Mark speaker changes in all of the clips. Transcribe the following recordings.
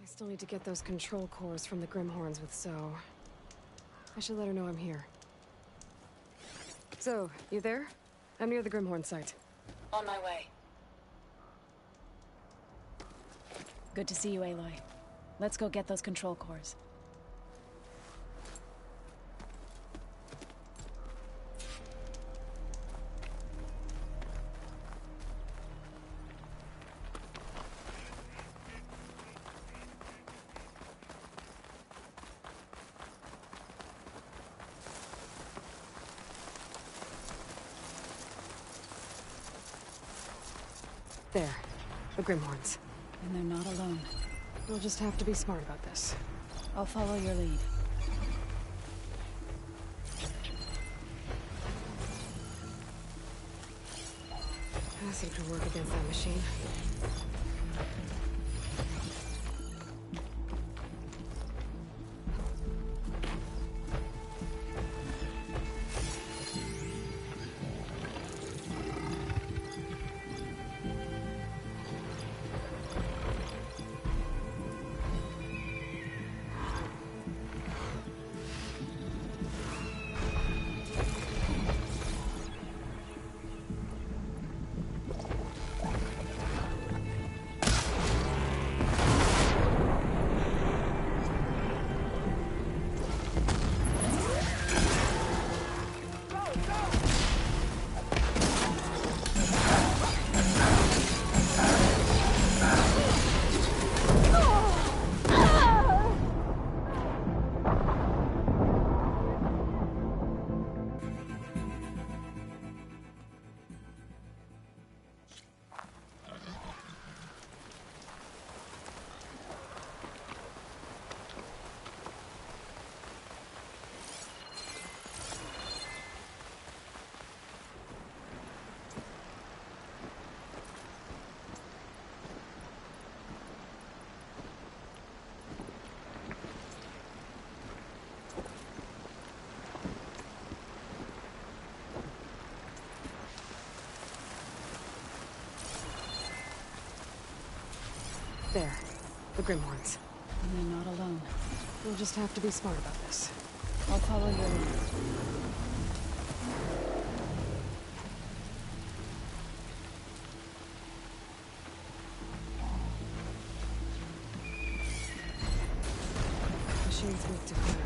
Speaker 1: I still need to get those control cores from the Grimhorns with So. I should let her know I'm here. So, you there? I'm near the Grimhorn site.
Speaker 2: On my way.
Speaker 3: Good to see you, Aloy. Let's go get those control cores.
Speaker 1: There. The Grimhorns.
Speaker 3: And they're not alone.
Speaker 1: We'll just have to be smart about this.
Speaker 3: I'll follow your lead.
Speaker 1: That seemed to work against that machine. There. The Grimhorns.
Speaker 3: And they're not alone.
Speaker 1: We'll just have to be smart about this.
Speaker 3: I'll follow your lead.
Speaker 1: Machine's weak to fire.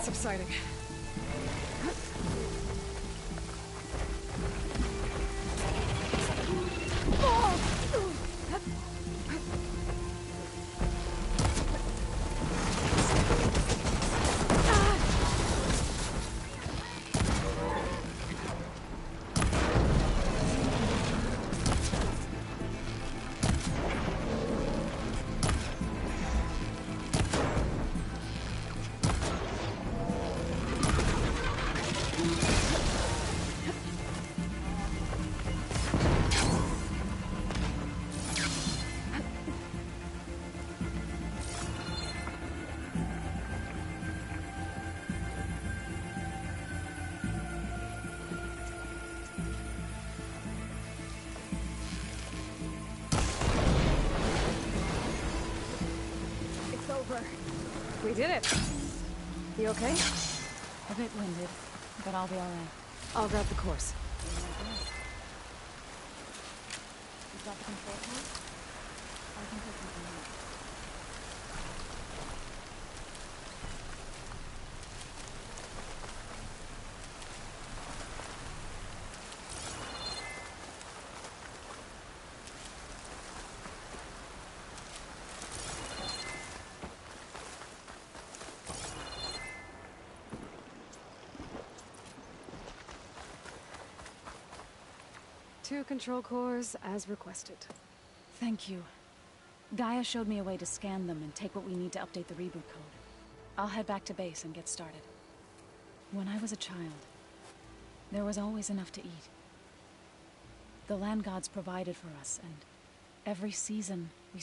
Speaker 1: subsiding. We did it. You okay?
Speaker 3: A bit winded, but I'll be alright.
Speaker 1: I'll grab the course.
Speaker 3: You've got the control point? I can put something in.
Speaker 1: Two control cores, as requested.
Speaker 3: Thank you. Gaia showed me a way to scan them and take what we need to update the reboot code. I'll head back to base and get started. When I was a child, there was always enough to eat. The land gods provided for us, and every season we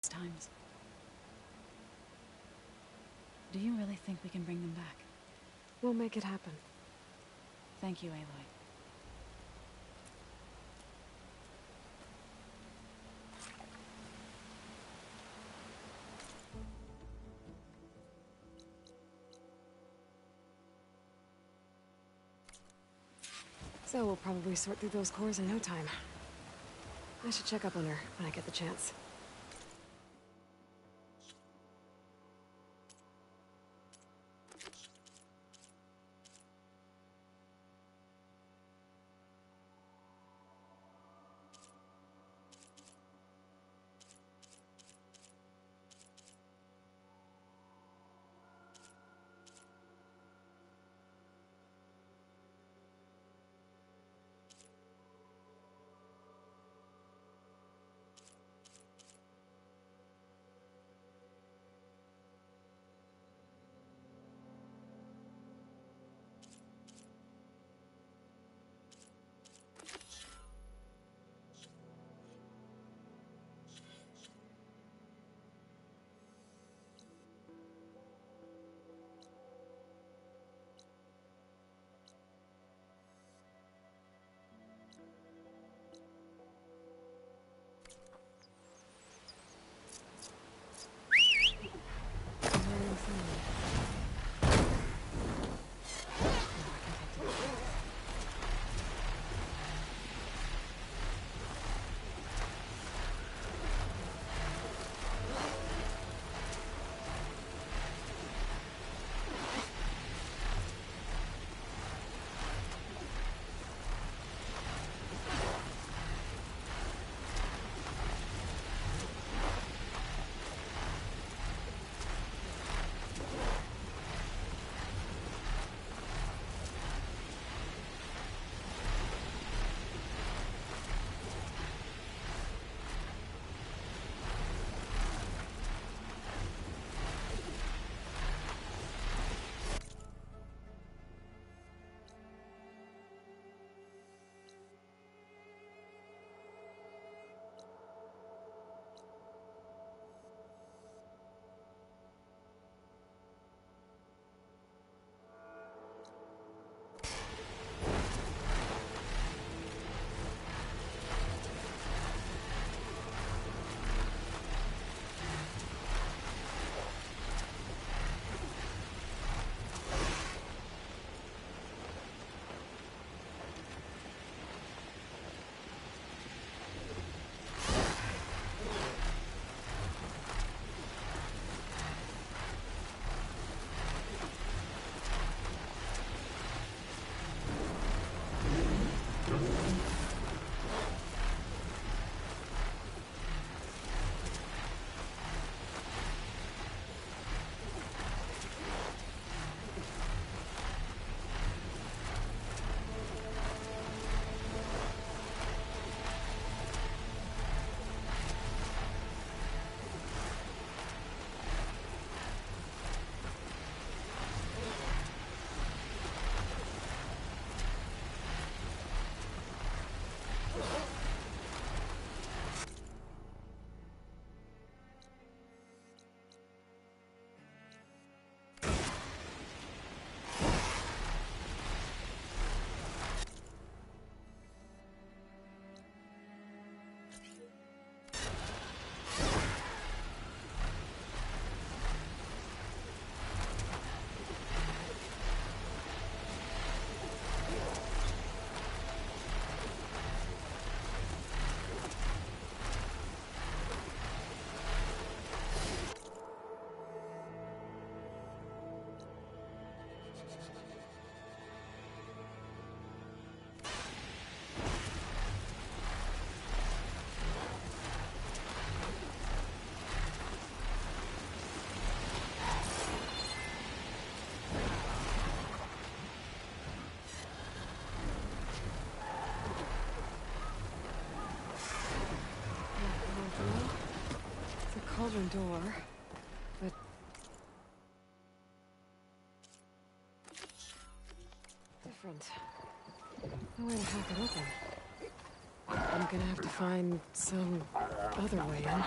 Speaker 3: times. Do you really think we can bring them back?
Speaker 1: We'll make it happen.
Speaker 3: Thank you, Aloy.
Speaker 1: So we'll probably sort through those cores in no time. I should check up on her when I get the chance. cauldron door, but... different. No way to hack it open. I'm gonna have to find some other way in.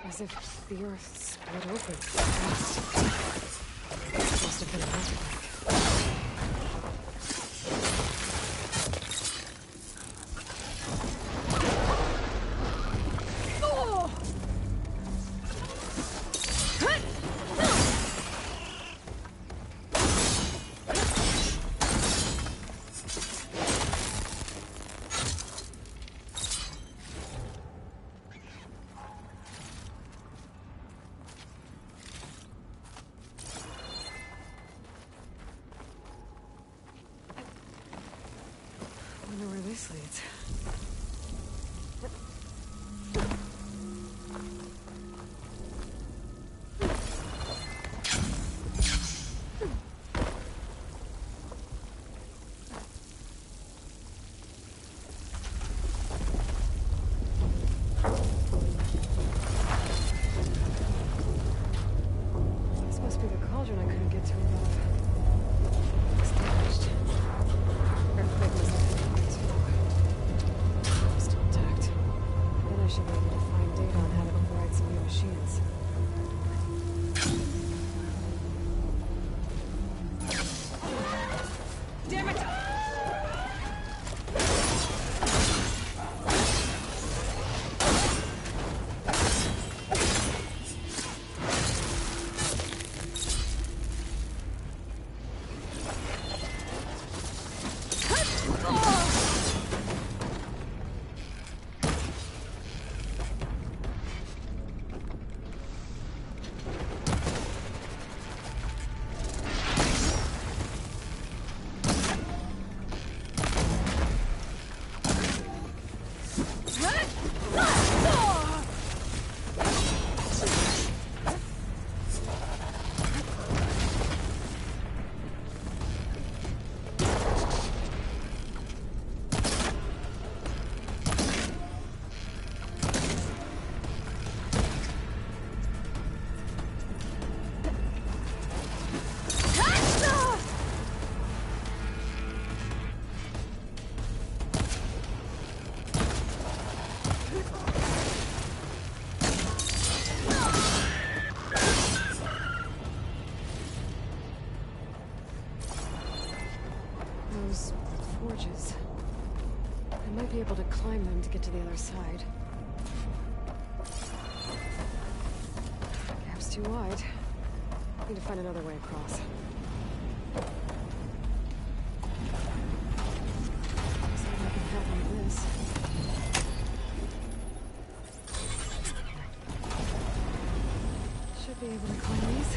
Speaker 1: As if the earth split open fast. Must have been an earthquake. I wonder where this leads. This must be the cauldron I couldn't get to above. It's damaged. Earthquake must have hit it too. Still intact. Then I should be able to find data on how to override some new machines. Damn it! Those forges. I might be able to climb them to get to the other side. Gap's too wide. Need to find another way across. Looks like I can help with this. Should be able to climb these.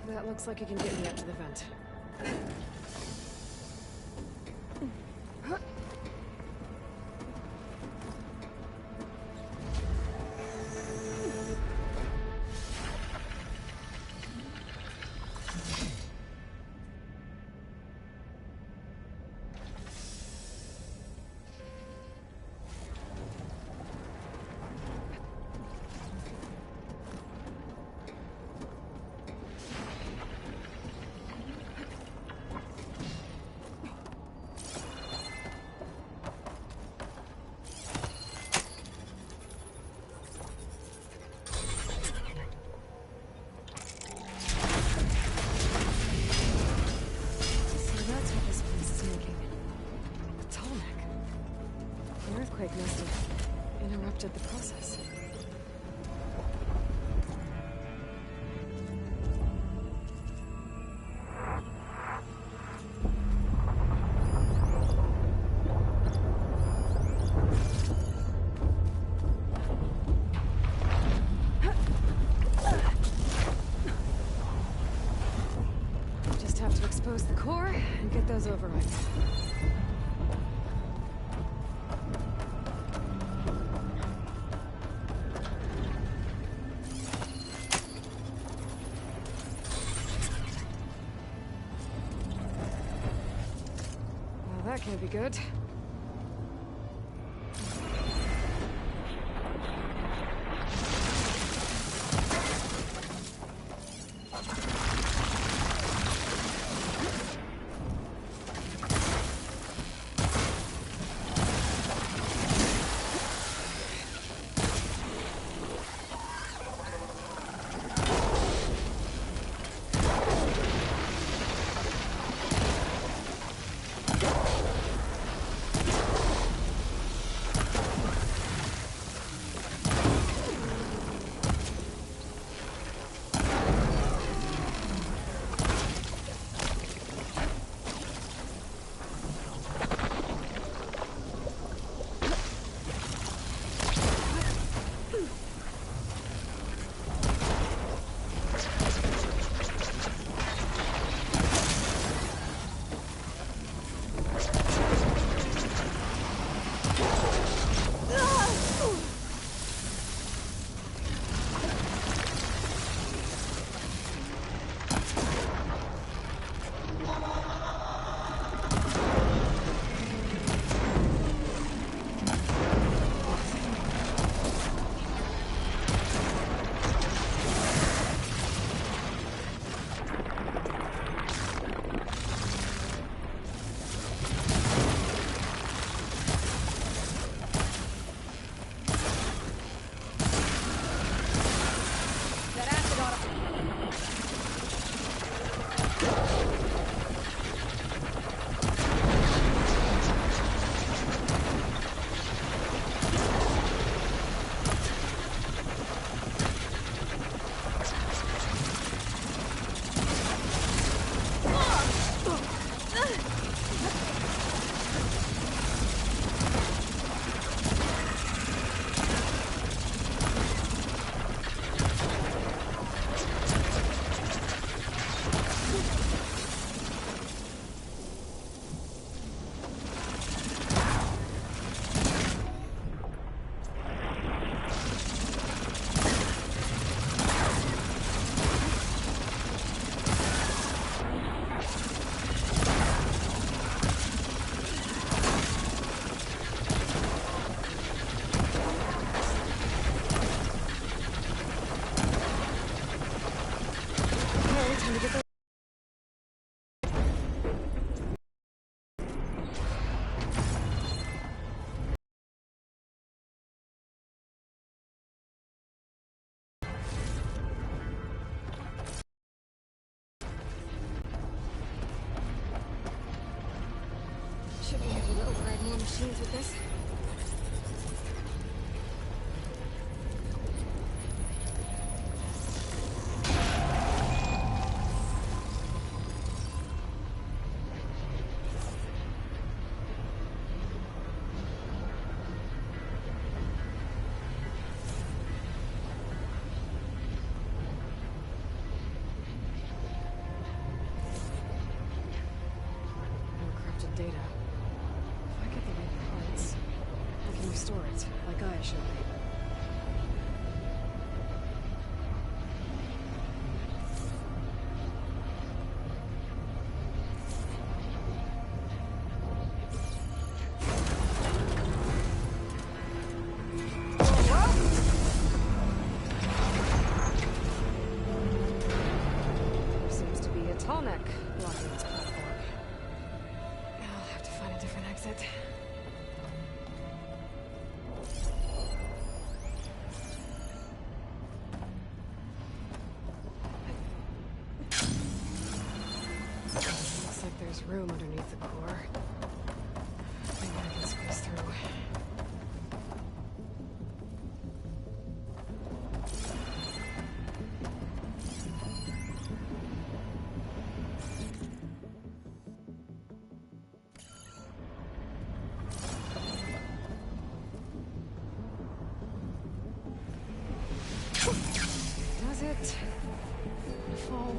Speaker 1: That looks like it can get me up to the vent. Earthquake must have interrupted the process. says override. Well, that can't be good. Should be able to override more machines with this. Encrypted data. If I get the right parts, I can restore it, like Gaia showed me. There seems to be a tall neck blocking this platform. I'll have to find a different exit. Looks like there's room underneath the core. Maybe I can squeeze through. Does it? Fall.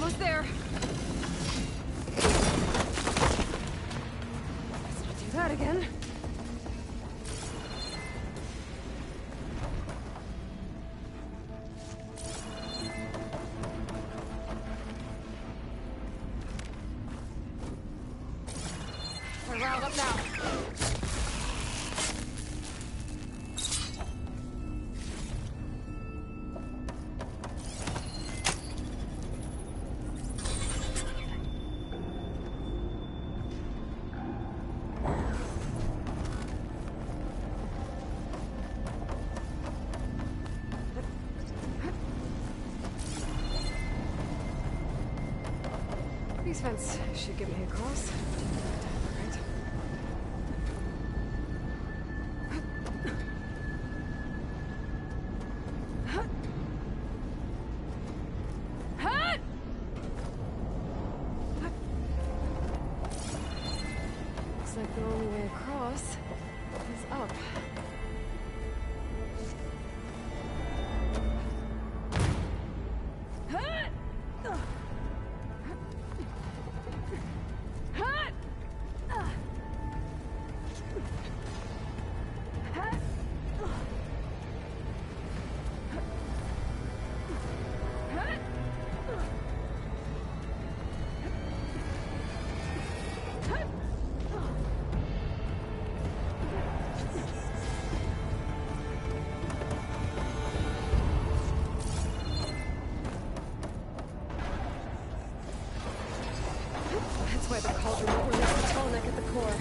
Speaker 1: Almost there. Let's not do that again. We're riled up now. These vents should get me across. Right. Looks like the only way across is up. That's why the cauldron won't release the tall neck at the core.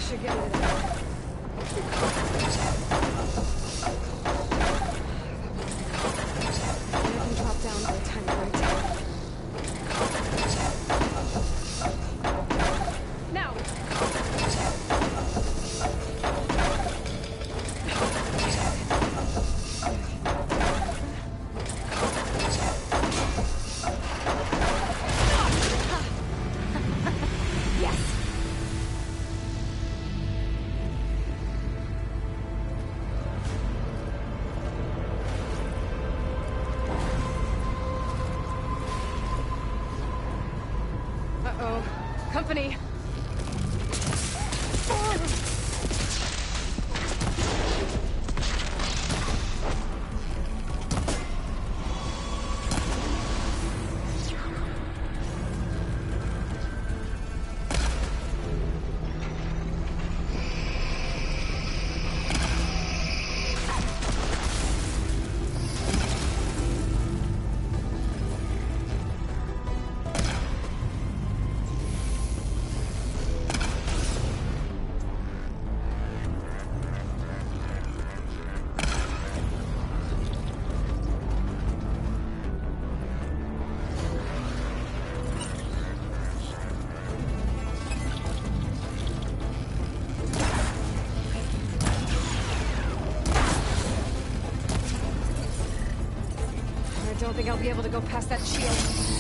Speaker 1: Should get rid of that. I can drop down by the time you're right. Now! Yes! Uh-oh. Company. don't think I'll be able to go past that shield.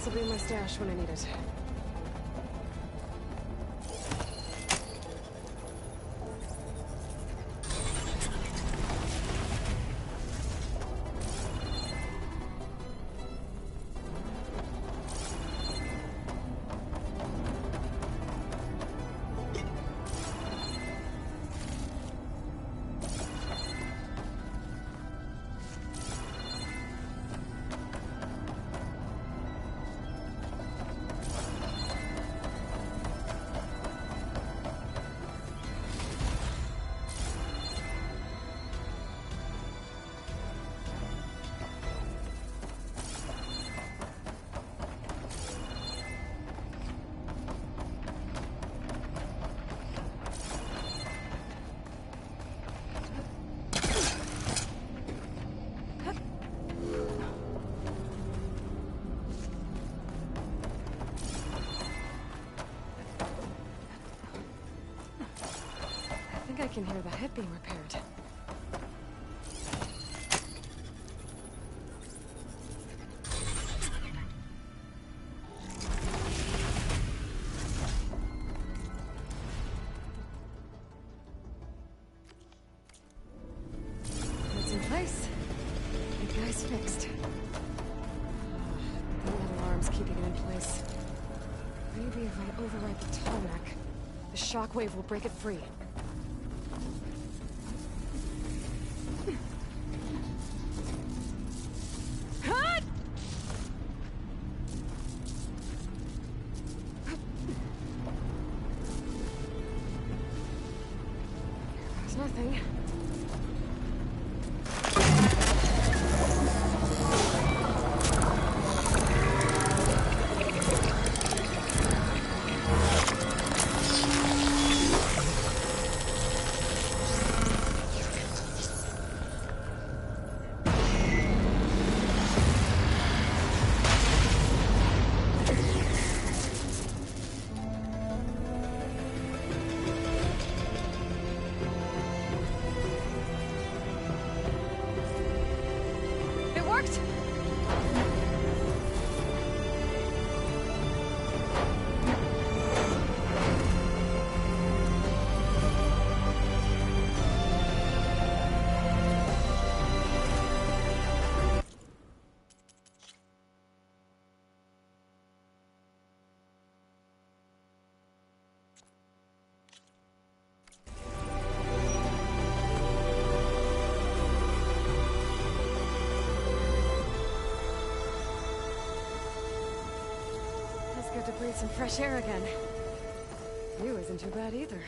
Speaker 1: This will be my stash when I need it. I can hear the head being repaired. It's in place. The guy's fixed. The metal arm's keeping it in place. Maybe if I override the tarmac, the shockwave will break it free. Nothing. good to breathe some fresh air again. You isn't too bad either.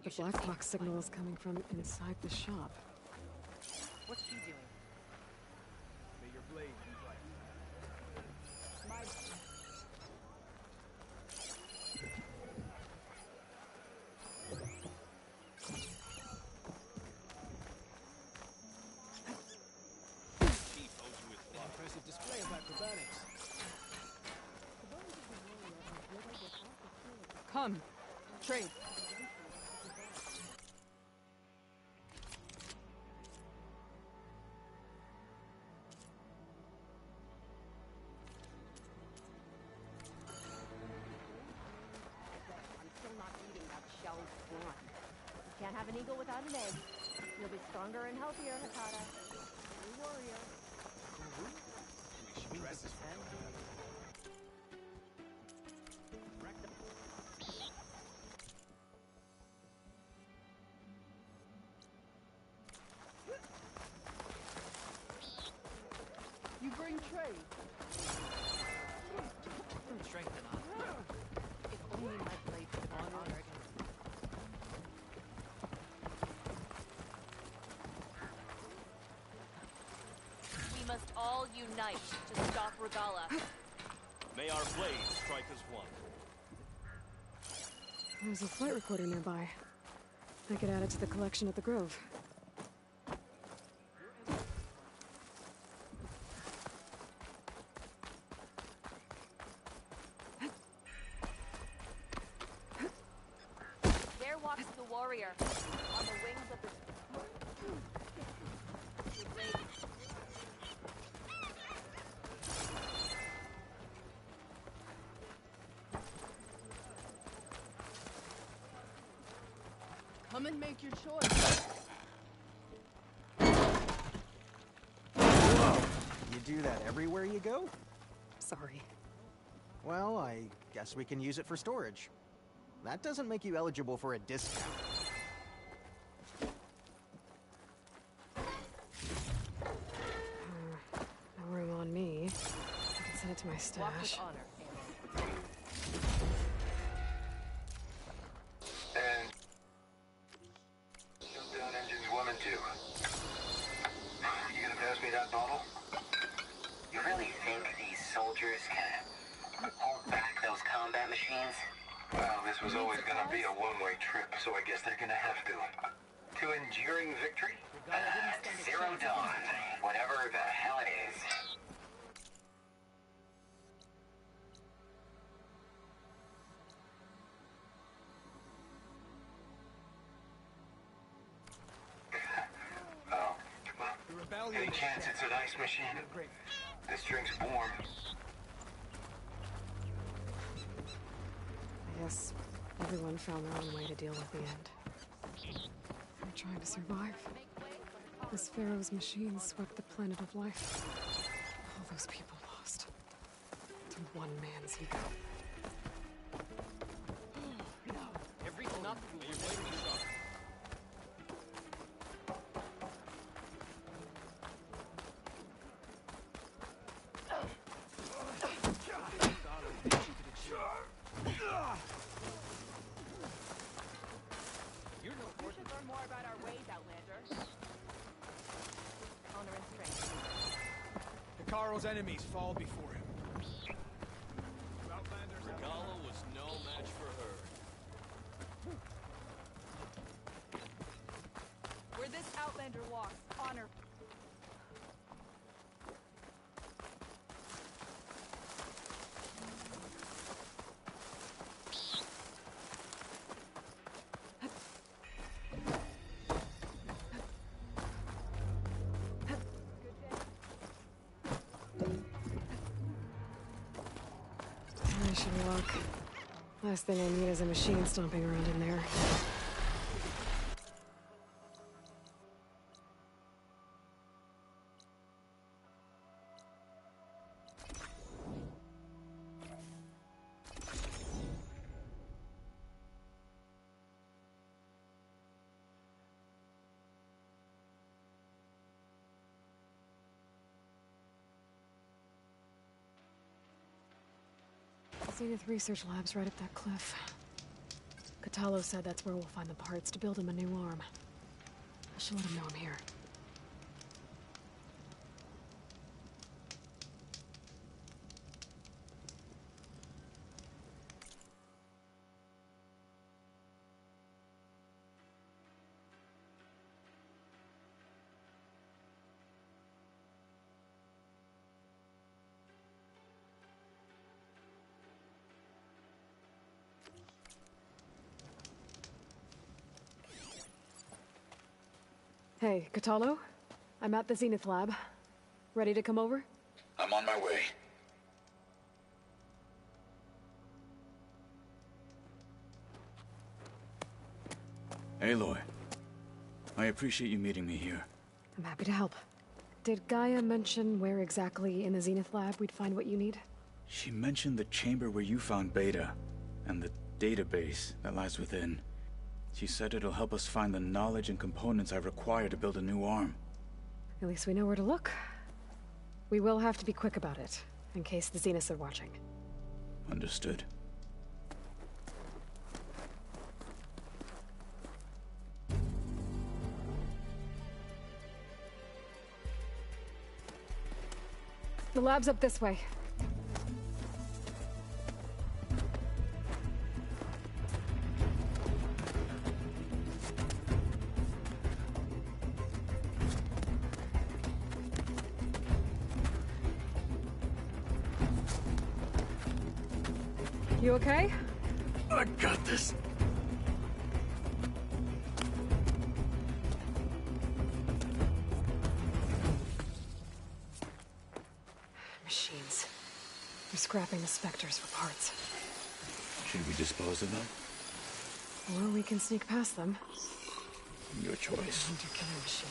Speaker 1: The black box signal is coming from inside the shop.
Speaker 2: What's she doing? May your blade be bright. Impressive display of acrobatics.
Speaker 1: Come, trade.
Speaker 4: Can't have an eagle without an egg. You'll be stronger and healthier, Hakata. True warrior.
Speaker 2: She dresses well. You bring trade. Strength and honor.
Speaker 4: If only my blade could have been honored.
Speaker 5: We must all unite to stop Regala.
Speaker 6: May our blades strike as one.
Speaker 1: There's a flight recorder nearby. I could add it to the collection at the Grove.
Speaker 5: There walks the warrior, on the wings of the...
Speaker 2: Come and make your choice.
Speaker 7: Whoa! You do that everywhere you go?
Speaker 1: Sorry.
Speaker 7: Well, I guess we can use it for storage. That doesn't make you eligible for a discount.
Speaker 1: No room on me. I can send it to my
Speaker 4: Walk
Speaker 1: stash.
Speaker 4: with honor, Aaron.
Speaker 8: And shut down engines 1 and 2. You gonna pass me that bottle?
Speaker 9: You really think these soldiers can hold back those combat machines?
Speaker 8: Well, this was always gonna be a one-way trip, so I guess they're gonna have to. To enduring victory?
Speaker 9: To Zero Dawn, whatever the hell it is.
Speaker 8: Oh, well,
Speaker 2: You're about
Speaker 8: Any chance it's an ice machine? This drink's warm.
Speaker 1: I guess everyone found their own way to deal with the end. They're trying to survive. This Pharaoh's machine swept the planet of life. All those people lost. To one man's ego.
Speaker 2: Everything up.
Speaker 6: May your blade be sharp.
Speaker 2: You're no
Speaker 4: You should learn more about our ways, Outlander. Honor and strength.
Speaker 2: Hikaru's enemies fall before him. Outlanders.
Speaker 6: Regala was no match for her.
Speaker 4: Where this Outlander walks, honor.
Speaker 1: I should walk. Last thing I need is a machine stomping around in there. Zenith Research Lab's right up that cliff. Catalo said that's where we'll find the parts to build him a new arm. I should let him know I'm here. Hey, Catalo? I'm at the Zenith Lab. Ready to come over?
Speaker 10: I'm on my way. Aloy, I appreciate you meeting me here.
Speaker 1: I'm happy to help. Did Gaia mention where exactly in the Zenith Lab we'd find what you need?
Speaker 10: She mentioned the chamber where you found Beta, and the database that lies within. She said it'll help us find the knowledge and components I require to build a new arm.
Speaker 1: At least we know where to look. We will have to be quick about it, in case the Zeniths are watching.
Speaker 10: Understood.
Speaker 1: The lab's up this way. You okay?
Speaker 10: I got this.
Speaker 1: Machines. They're scrapping the Spectres for parts.
Speaker 10: Should we dispose of them?
Speaker 1: Or we can sneak past them.
Speaker 10: Your choice.
Speaker 1: Hunter-killer machine.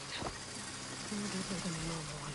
Speaker 1: More deadly than the normal one.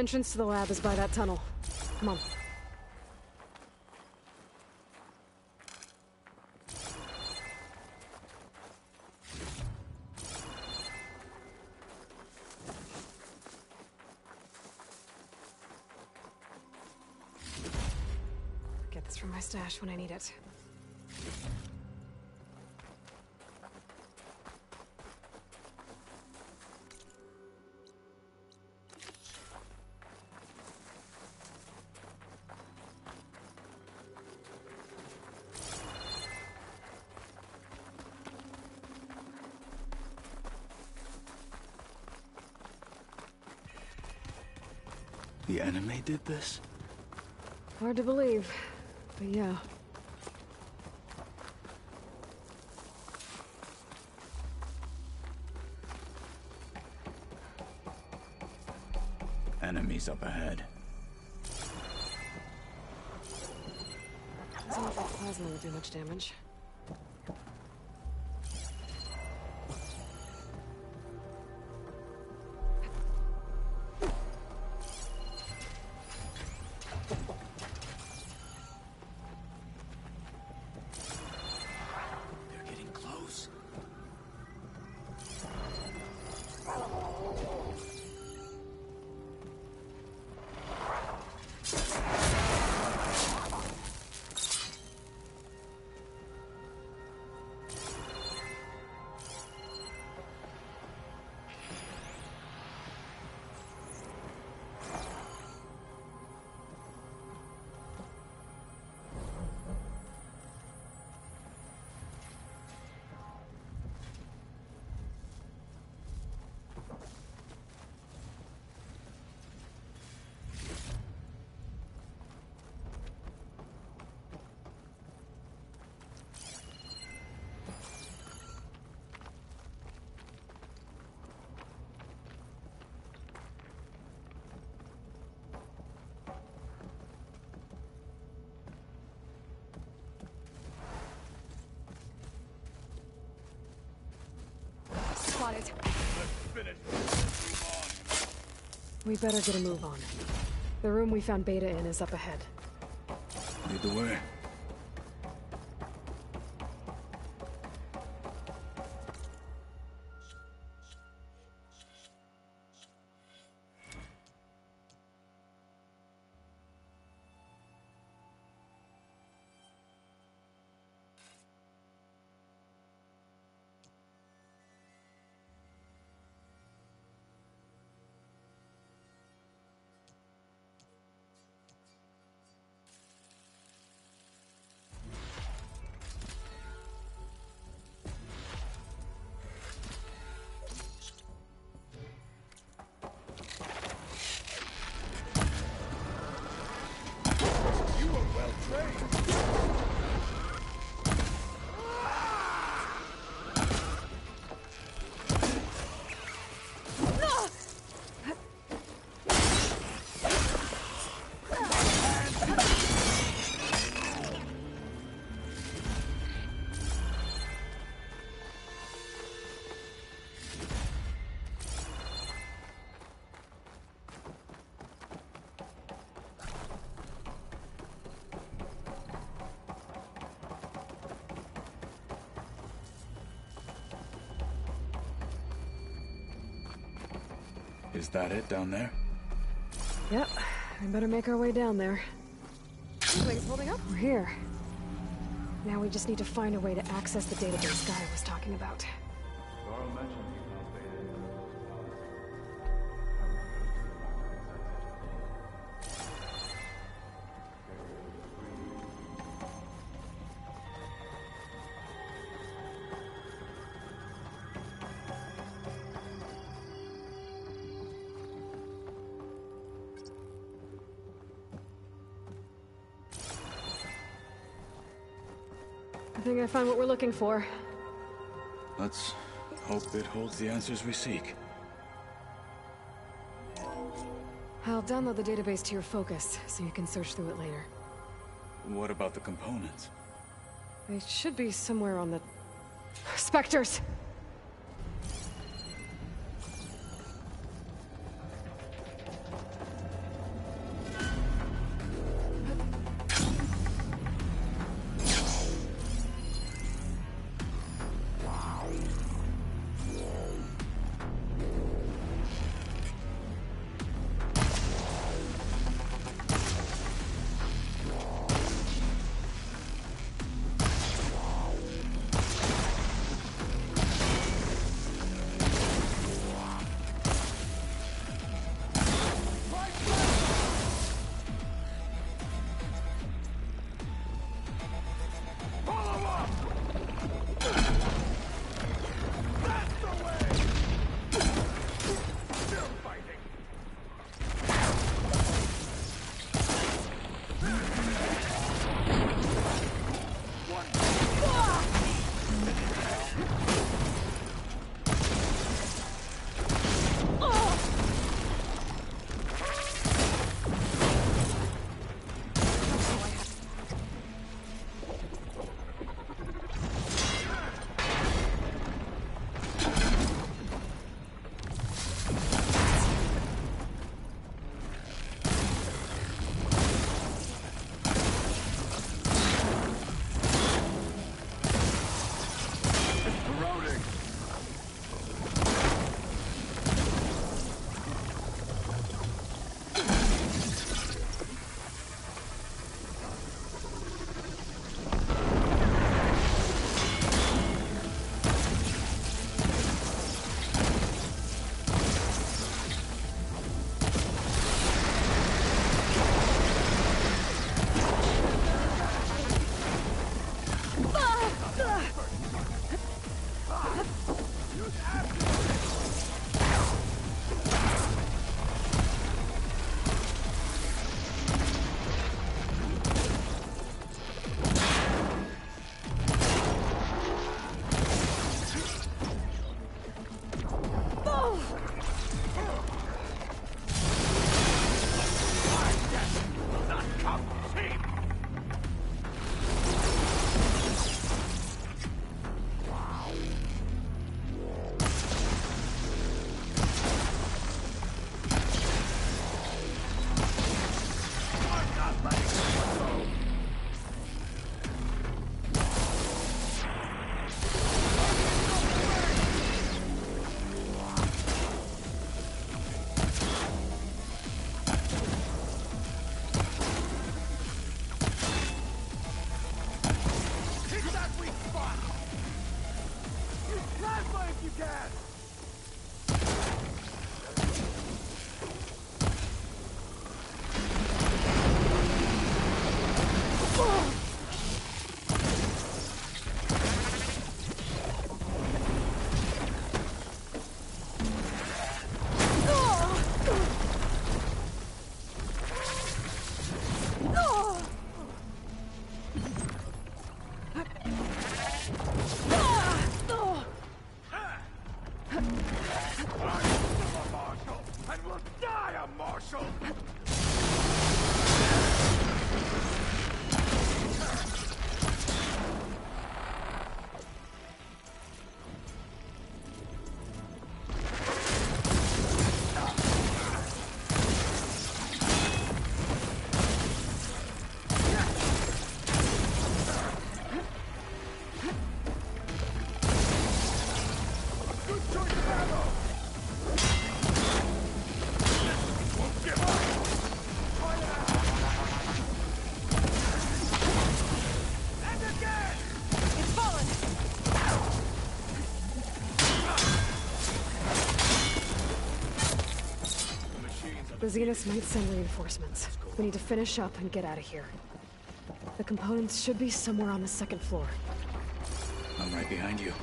Speaker 1: entrance to the lab is by that tunnel. Come on. Get this from my stash when I need it.
Speaker 10: The enemy did this?
Speaker 1: Hard to believe, but yeah.
Speaker 10: Enemies up ahead.
Speaker 1: Doesn't look like plasma would do much damage.
Speaker 10: They're getting close.
Speaker 1: Spotted. We better get a move on. The room we found Beta in is up ahead.
Speaker 10: Lead the way. Is that it down there?
Speaker 1: Yep, we better make our way down there. Looks like it's holding up. We're here. Now we just need to find a way to access the database Guy was talking about. I think I found what we're looking for.
Speaker 10: Let's hope it holds the answers we seek.
Speaker 1: I'll download the database to your Focus, so you can search through it later.
Speaker 10: What about the components?
Speaker 1: They should be somewhere on the... Spectres!
Speaker 2: you can!
Speaker 1: The Zeniths might send reinforcements. We need to finish up and get out of here. The components should be somewhere on the second floor.
Speaker 10: I'm right behind you.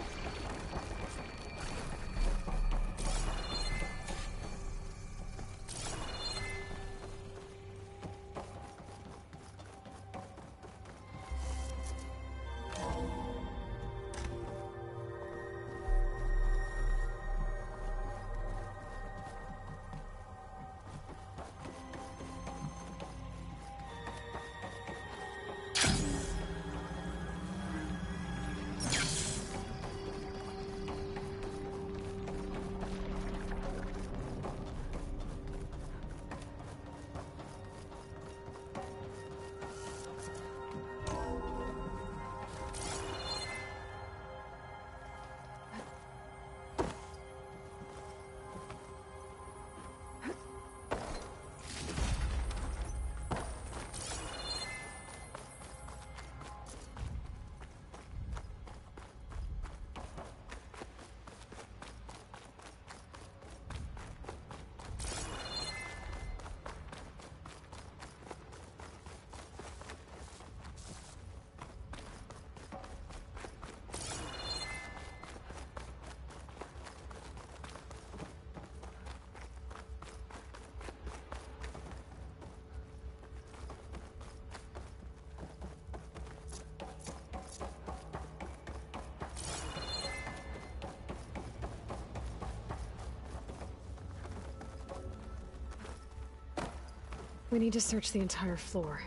Speaker 1: We need to search the entire floor.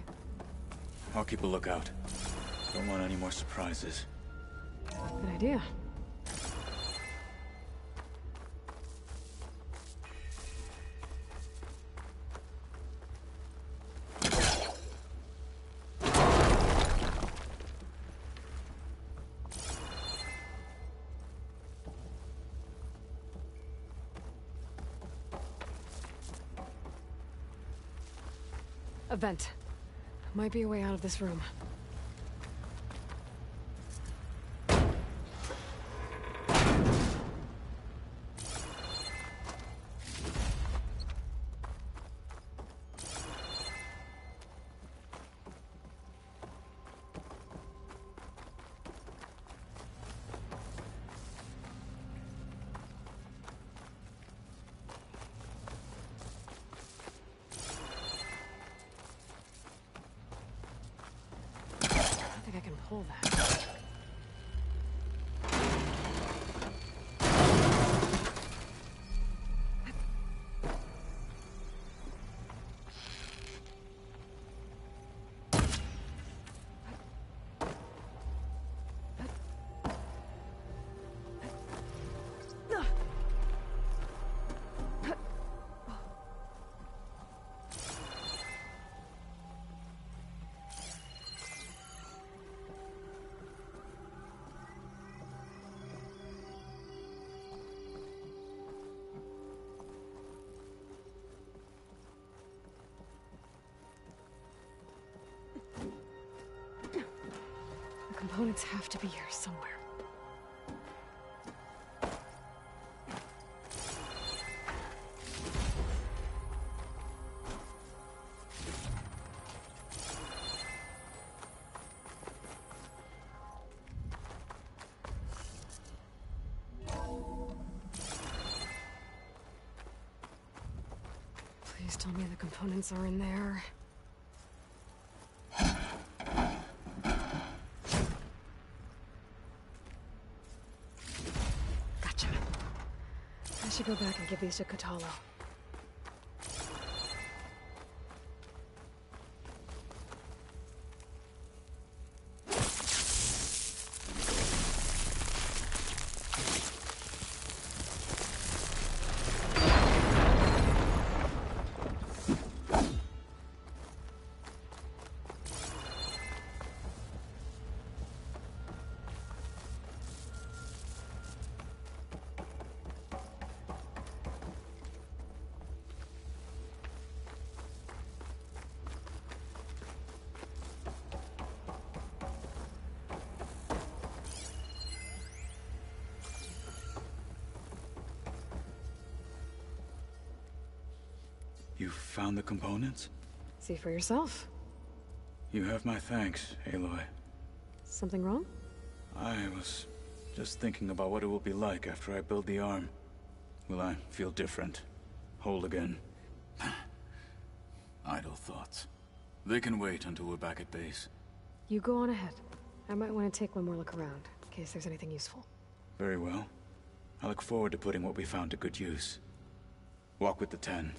Speaker 10: I'll keep a lookout. Don't want any more surprises.
Speaker 1: Good idea. A vent. Might be a way out of this room. I can pull that. The components have to be here somewhere. told me the components are in there. Gotcha. I should go back and give these to Kotalo.
Speaker 10: You found the components?
Speaker 1: See for yourself.
Speaker 10: You have my thanks, Aloy.
Speaker 1: Something wrong?
Speaker 10: I was just thinking about what it will be like after I build the arm. Will I feel different? Whole again? Idle thoughts. They can wait until we're back at base.
Speaker 1: You go on ahead. I might want to take one more look around, in case there's anything useful.
Speaker 10: Very well. I look forward to putting what we found to good use. Walk with the 10.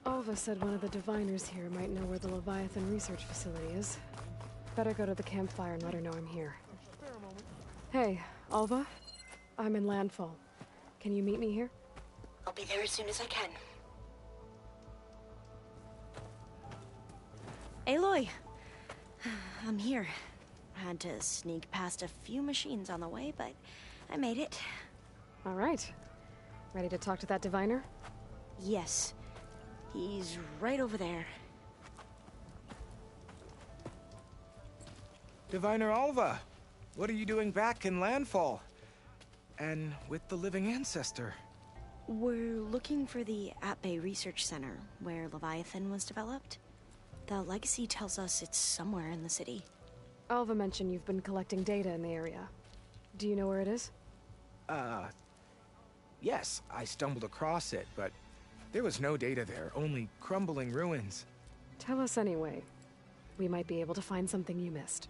Speaker 1: Alva said one of the diviners here might know where the Leviathan research facility is. Better go to the campfire and let her know I'm here. Hey, Alva? I'm in Landfall. Can you meet me here?
Speaker 11: I'll be there as soon as I can. Aloy! I'm here. Had to sneak past a few machines on the way, but I made it.
Speaker 1: All right. Ready to talk to that diviner?
Speaker 11: Yes. He's right over there.
Speaker 2: Diviner Alva, what are you doing back in Landfall? And with the living ancestor?
Speaker 11: We're looking for the At-Bay Research Center, where Leviathan was developed. The legacy tells us it's somewhere in the city.
Speaker 1: Alva mentioned you've been collecting data in the area. Do you know where it is?
Speaker 2: Yes, I stumbled across it, but there was no data there, only crumbling ruins.
Speaker 1: Tell us anyway. We might be able to find something you missed.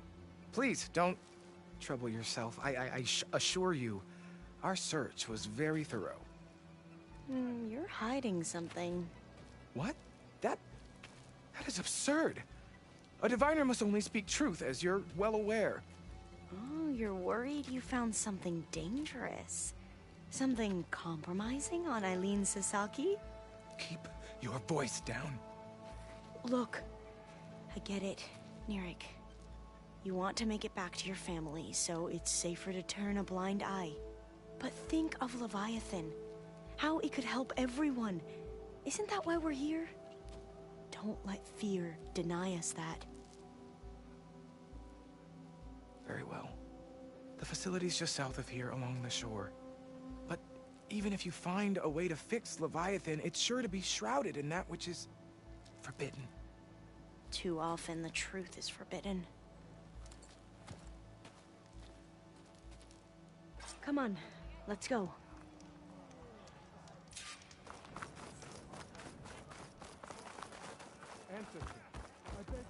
Speaker 2: Please, don't trouble yourself. I assure you, our search was very thorough.
Speaker 11: You're hiding something.
Speaker 2: What? That is absurd. A diviner must only speak truth, as you're well aware.
Speaker 11: Oh, you're worried you found something dangerous? Something compromising on Eileen Sasaki?
Speaker 2: Keep your voice down.
Speaker 11: Look, I get it, Nirik. You want to make it back to your family, so it's safer to turn a blind eye. But think of Leviathan. How it could help everyone. Isn't that why we're here? Don't Don't let fear deny us that.
Speaker 2: Very well. The facility's just south of here along the shore. But even if you find a way to fix Leviathan, it's sure to be shrouded in that which is forbidden.
Speaker 11: Too often the truth is forbidden. Come on, let's go.
Speaker 2: Ancestor, I beg you.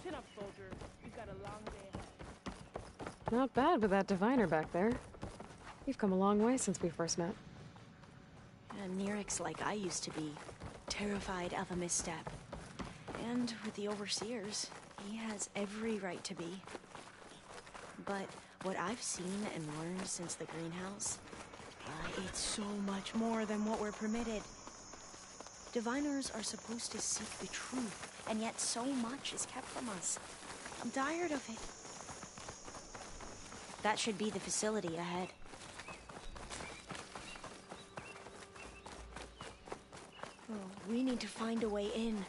Speaker 4: Chin up, soldier. We've got a long day ahead.
Speaker 1: Not bad with that diviner back there. You've come a long way since we first met.
Speaker 11: And Neric's like I used to be. Terrified of a misstep. And with the Overseers, he has every right to be. But what I've seen and learned since the greenhouse, it's so much more than what we're permitted. Diviners are supposed to seek the truth, and yet so much is kept from us. I'm tired of it. That should be the facility ahead. Oh, we need to find a way in.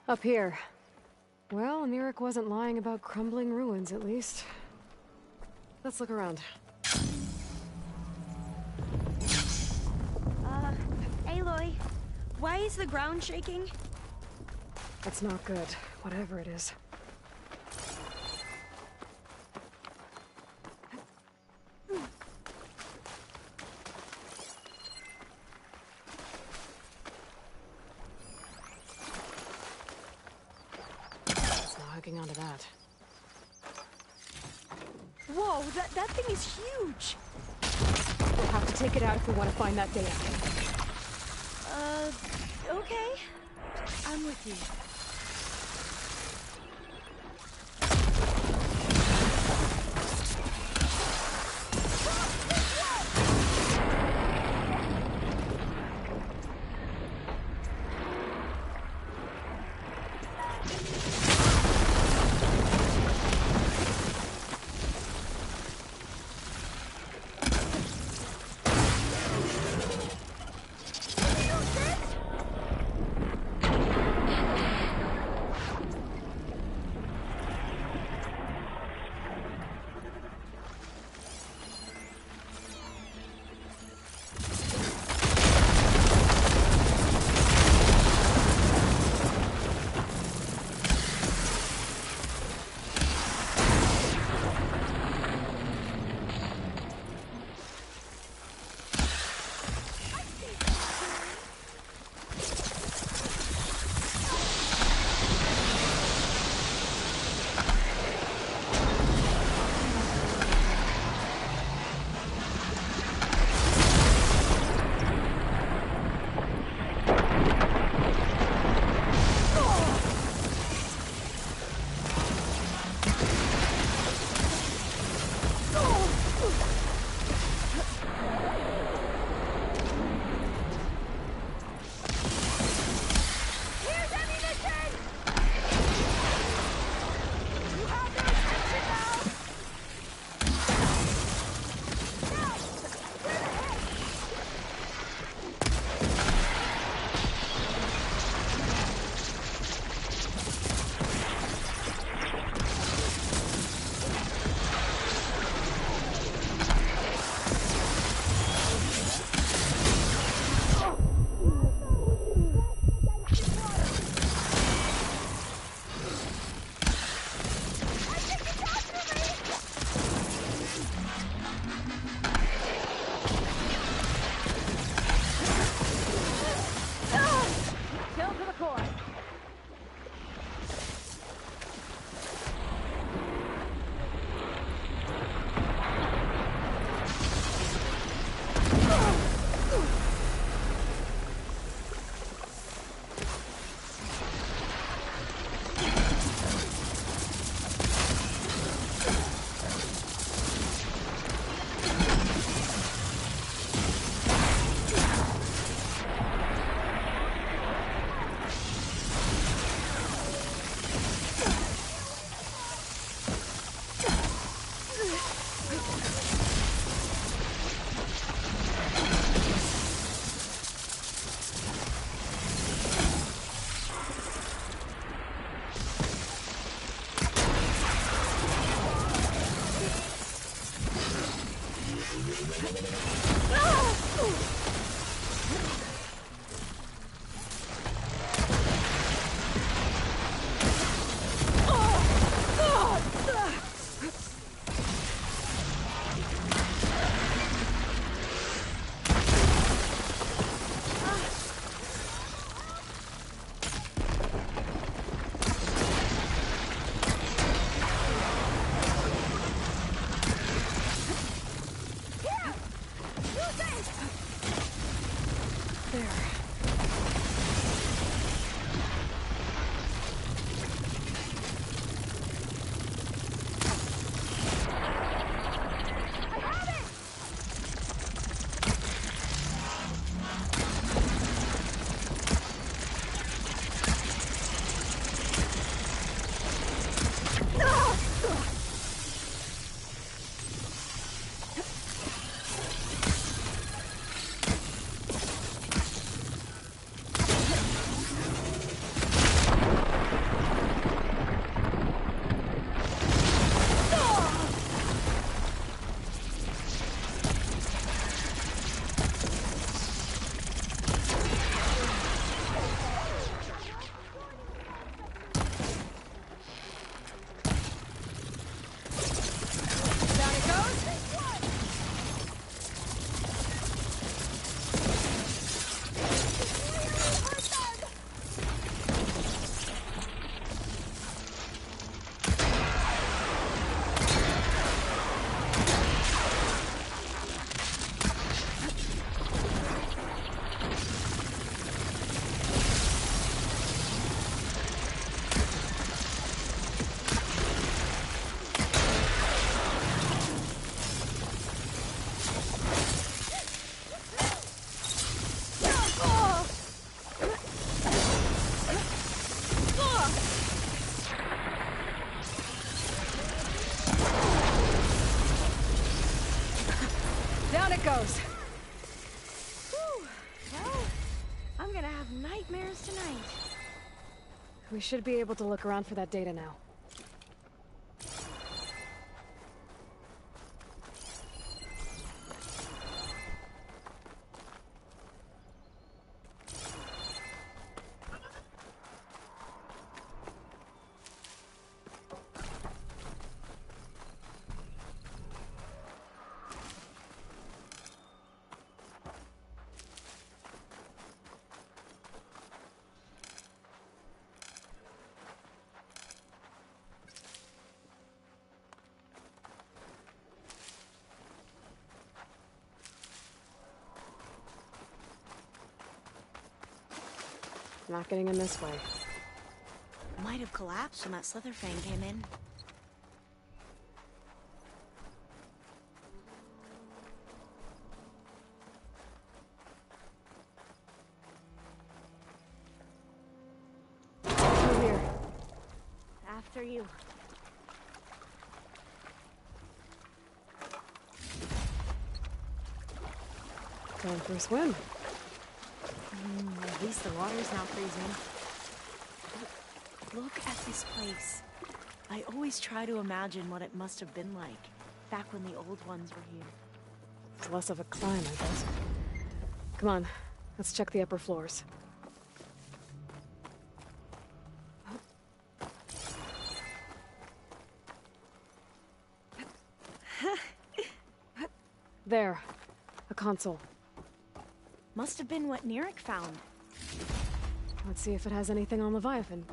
Speaker 1: Up here. Well, Nerik wasn't lying about crumbling ruins, at least. Let's look around.
Speaker 11: Aloy, why is the ground shaking?
Speaker 1: That's not good, whatever it is. It's not hooking onto that.
Speaker 11: Whoa, that thing is huge!
Speaker 1: We'll have to take it out if we want to find that data.
Speaker 11: Okay. I'm with you.
Speaker 1: We should be able to look around for that data now. Not getting in this way.
Speaker 11: Might have collapsed when that Slitherfang came in.
Speaker 1: Through here.
Speaker 11: After you.
Speaker 1: Going for a swim.
Speaker 11: At least the water's not freezing. Look at this place. I always try to imagine what it must have been like back when the old ones were here.
Speaker 1: It's less of a climb, I guess. Come on, let's check the upper floors. There, a console.
Speaker 11: Must have been what Neric found.
Speaker 1: Let's see if it has anything on Leviathan.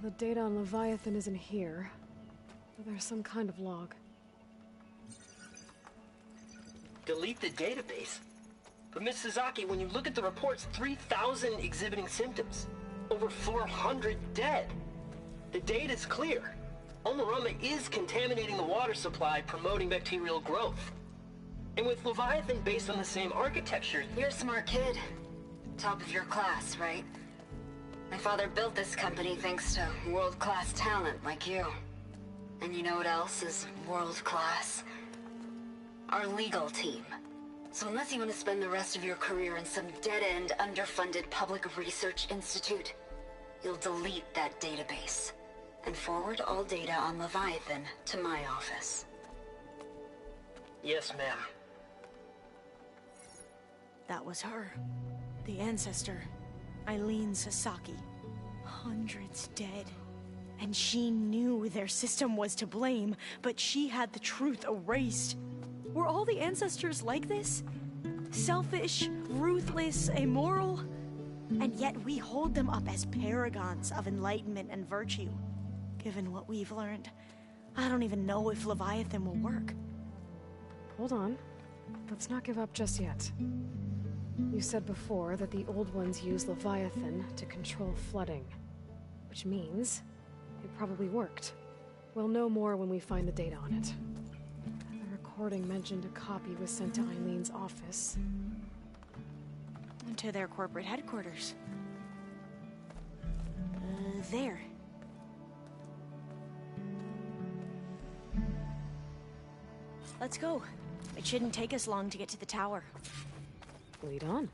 Speaker 1: The data on Leviathan isn't here, but there's some kind of log.
Speaker 12: Delete the database? But Miss Sasaki, when you look at the reports, 3,000 exhibiting symptoms. Over 400 dead. The data's clear. Omarama is contaminating the water supply, promoting bacterial growth. And with Leviathan based on the same architecture...
Speaker 9: You're a smart kid. Top of your class, right? My father built this company thanks to world-class talent like you. And you know what else is world-class? Our legal team. So unless you want to spend the rest of your career in some dead-end, underfunded public research institute, you'll delete that database and forward all data on Leviathan to my office.
Speaker 12: Yes, ma'am.
Speaker 11: That was her. The ancestor. Eileen Sasaki. Hundreds dead. And she knew their system was to blame, but she had the truth erased. Were all the ancestors like this? Selfish, ruthless, immoral? And yet we hold them up as paragons of enlightenment and virtue. Given what we've learned, I don't even know if Leviathan will work.
Speaker 1: Hold on. Let's not give up just yet. You said before that the old ones use Leviathan to control flooding. Which means it probably worked. We'll know more when we find the data on it. The recording mentioned a copy was sent to Eileen's office.
Speaker 11: To their corporate headquarters. There. Let's go. It shouldn't take us long to get to the tower.
Speaker 1: Lead on.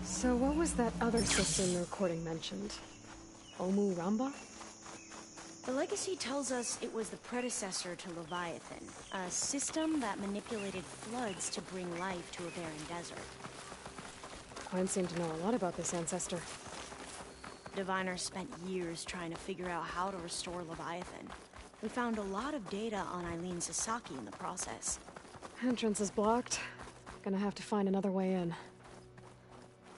Speaker 1: So what was that other system the recording mentioned? Omu Ramba?
Speaker 11: The legacy tells us it was the predecessor to Leviathan, a system that manipulated floods to bring life to a barren desert.
Speaker 1: Quinn seemed to know a lot about this ancestor.
Speaker 11: Diviners spent years trying to figure out how to restore Leviathan. We found a lot of data on Eileen Sasaki in the process.
Speaker 1: Entrance is blocked. Gonna have to find another way in.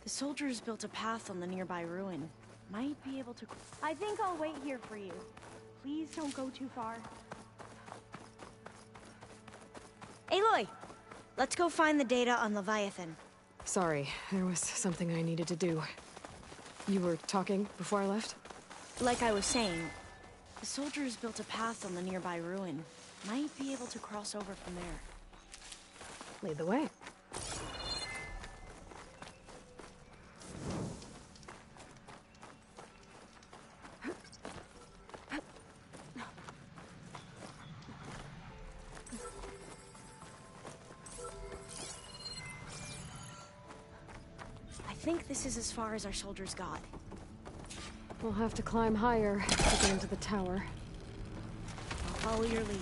Speaker 11: The soldiers built a path on the nearby ruin. might be able to...
Speaker 4: I think I'll wait here for you. Please don't go too far.
Speaker 11: Aloy! Let's go find the data on Leviathan.
Speaker 1: Sorry, there was something I needed to do. You were talking before I left?
Speaker 11: Like I was saying, the soldiers built a path on the nearby ruin. Might be able to cross over from there.
Speaker 1: Lead the way.
Speaker 11: I think this is as far as our soldiers got.
Speaker 1: We'll have to climb higher to get into the tower.
Speaker 11: I'll follow your lead.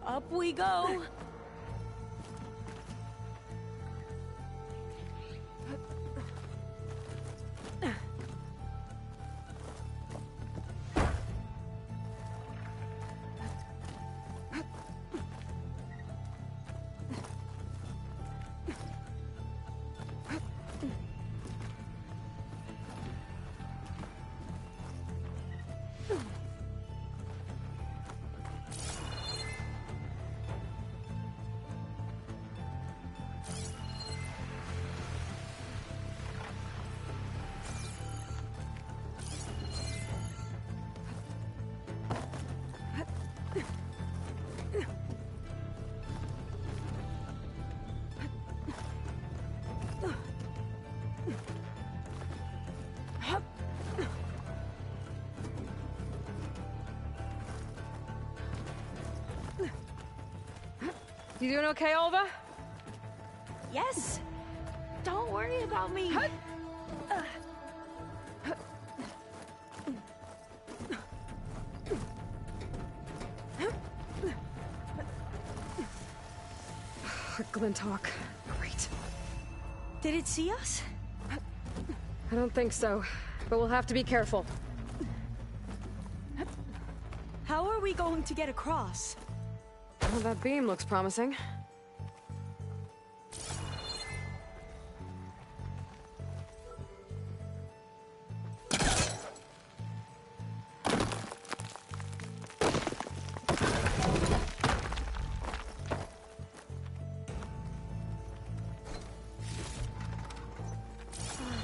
Speaker 11: Up we go!
Speaker 1: You doing okay, Olva?
Speaker 11: Yes! Don't worry about me!
Speaker 1: Glinthawk. Great.
Speaker 11: Did it see us?
Speaker 1: I don't think so, but we'll have to be careful.
Speaker 11: How are we going to get across?
Speaker 1: Well, that beam looks promising.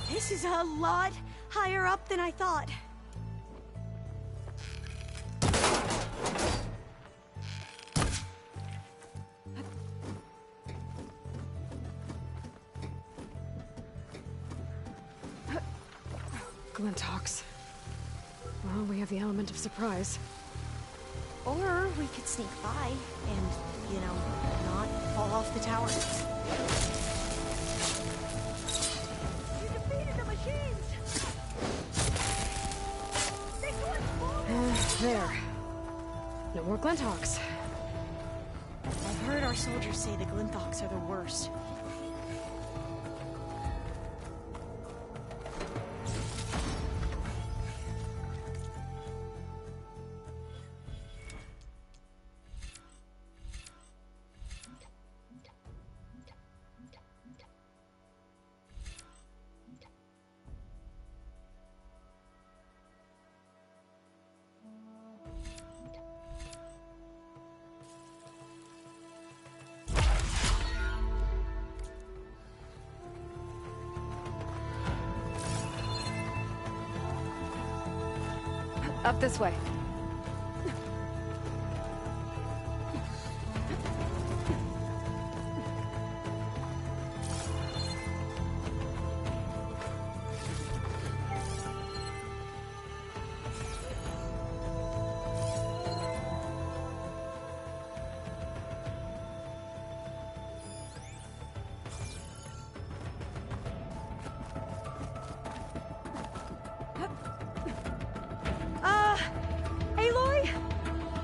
Speaker 11: This is a lot higher up than I thought.
Speaker 1: Glinthawks. Well, we have the element of surprise.
Speaker 11: Or we could sneak by and, you know, not fall off the tower.
Speaker 4: You defeated the machines!
Speaker 1: There. No more Glinthawks.
Speaker 11: I've heard our soldiers say the Glinthawks are the worst.
Speaker 1: Up this way.
Speaker 11: Aloy!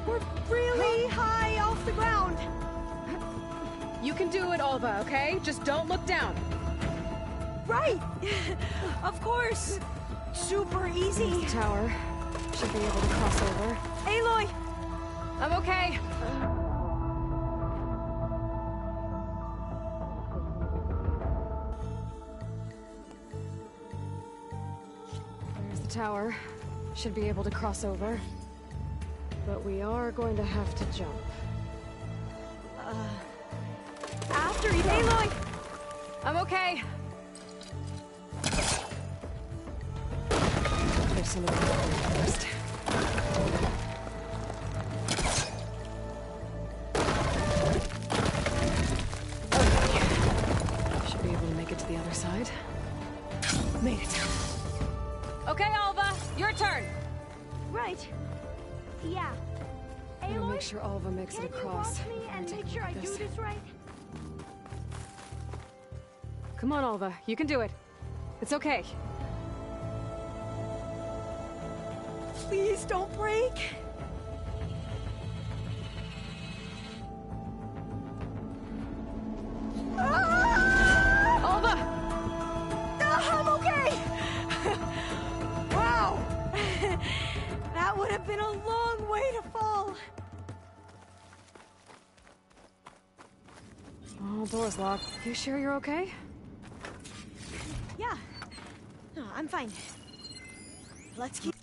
Speaker 11: We're really high off the ground!
Speaker 1: You can do it, Olva, okay? Just don't look down.
Speaker 11: Right! Of course! Super easy!
Speaker 1: There's the tower. Should be able to cross over. Aloy! I'm okay. There's the tower. Should be able to cross over. But we are going to have to jump. After you, Aloy! I'm okay. There's some of the first. Okay. Should be able to make it to the other side. Made it. Okay, Alva, your turn.
Speaker 4: Right. Yeah.
Speaker 1: I'm gonna
Speaker 4: Aloy,
Speaker 1: make sure Alva makes it across.
Speaker 4: can you watch me and make sure I do this right?
Speaker 1: Come on, Alva. You can do it. It's okay.
Speaker 11: Please don't break.
Speaker 1: Alva!
Speaker 11: I'm okay. Wow. That would have been a long way to fall.
Speaker 1: Oh, door's locked. You sure you're okay?
Speaker 11: Yeah. No, I'm fine. Let's keep...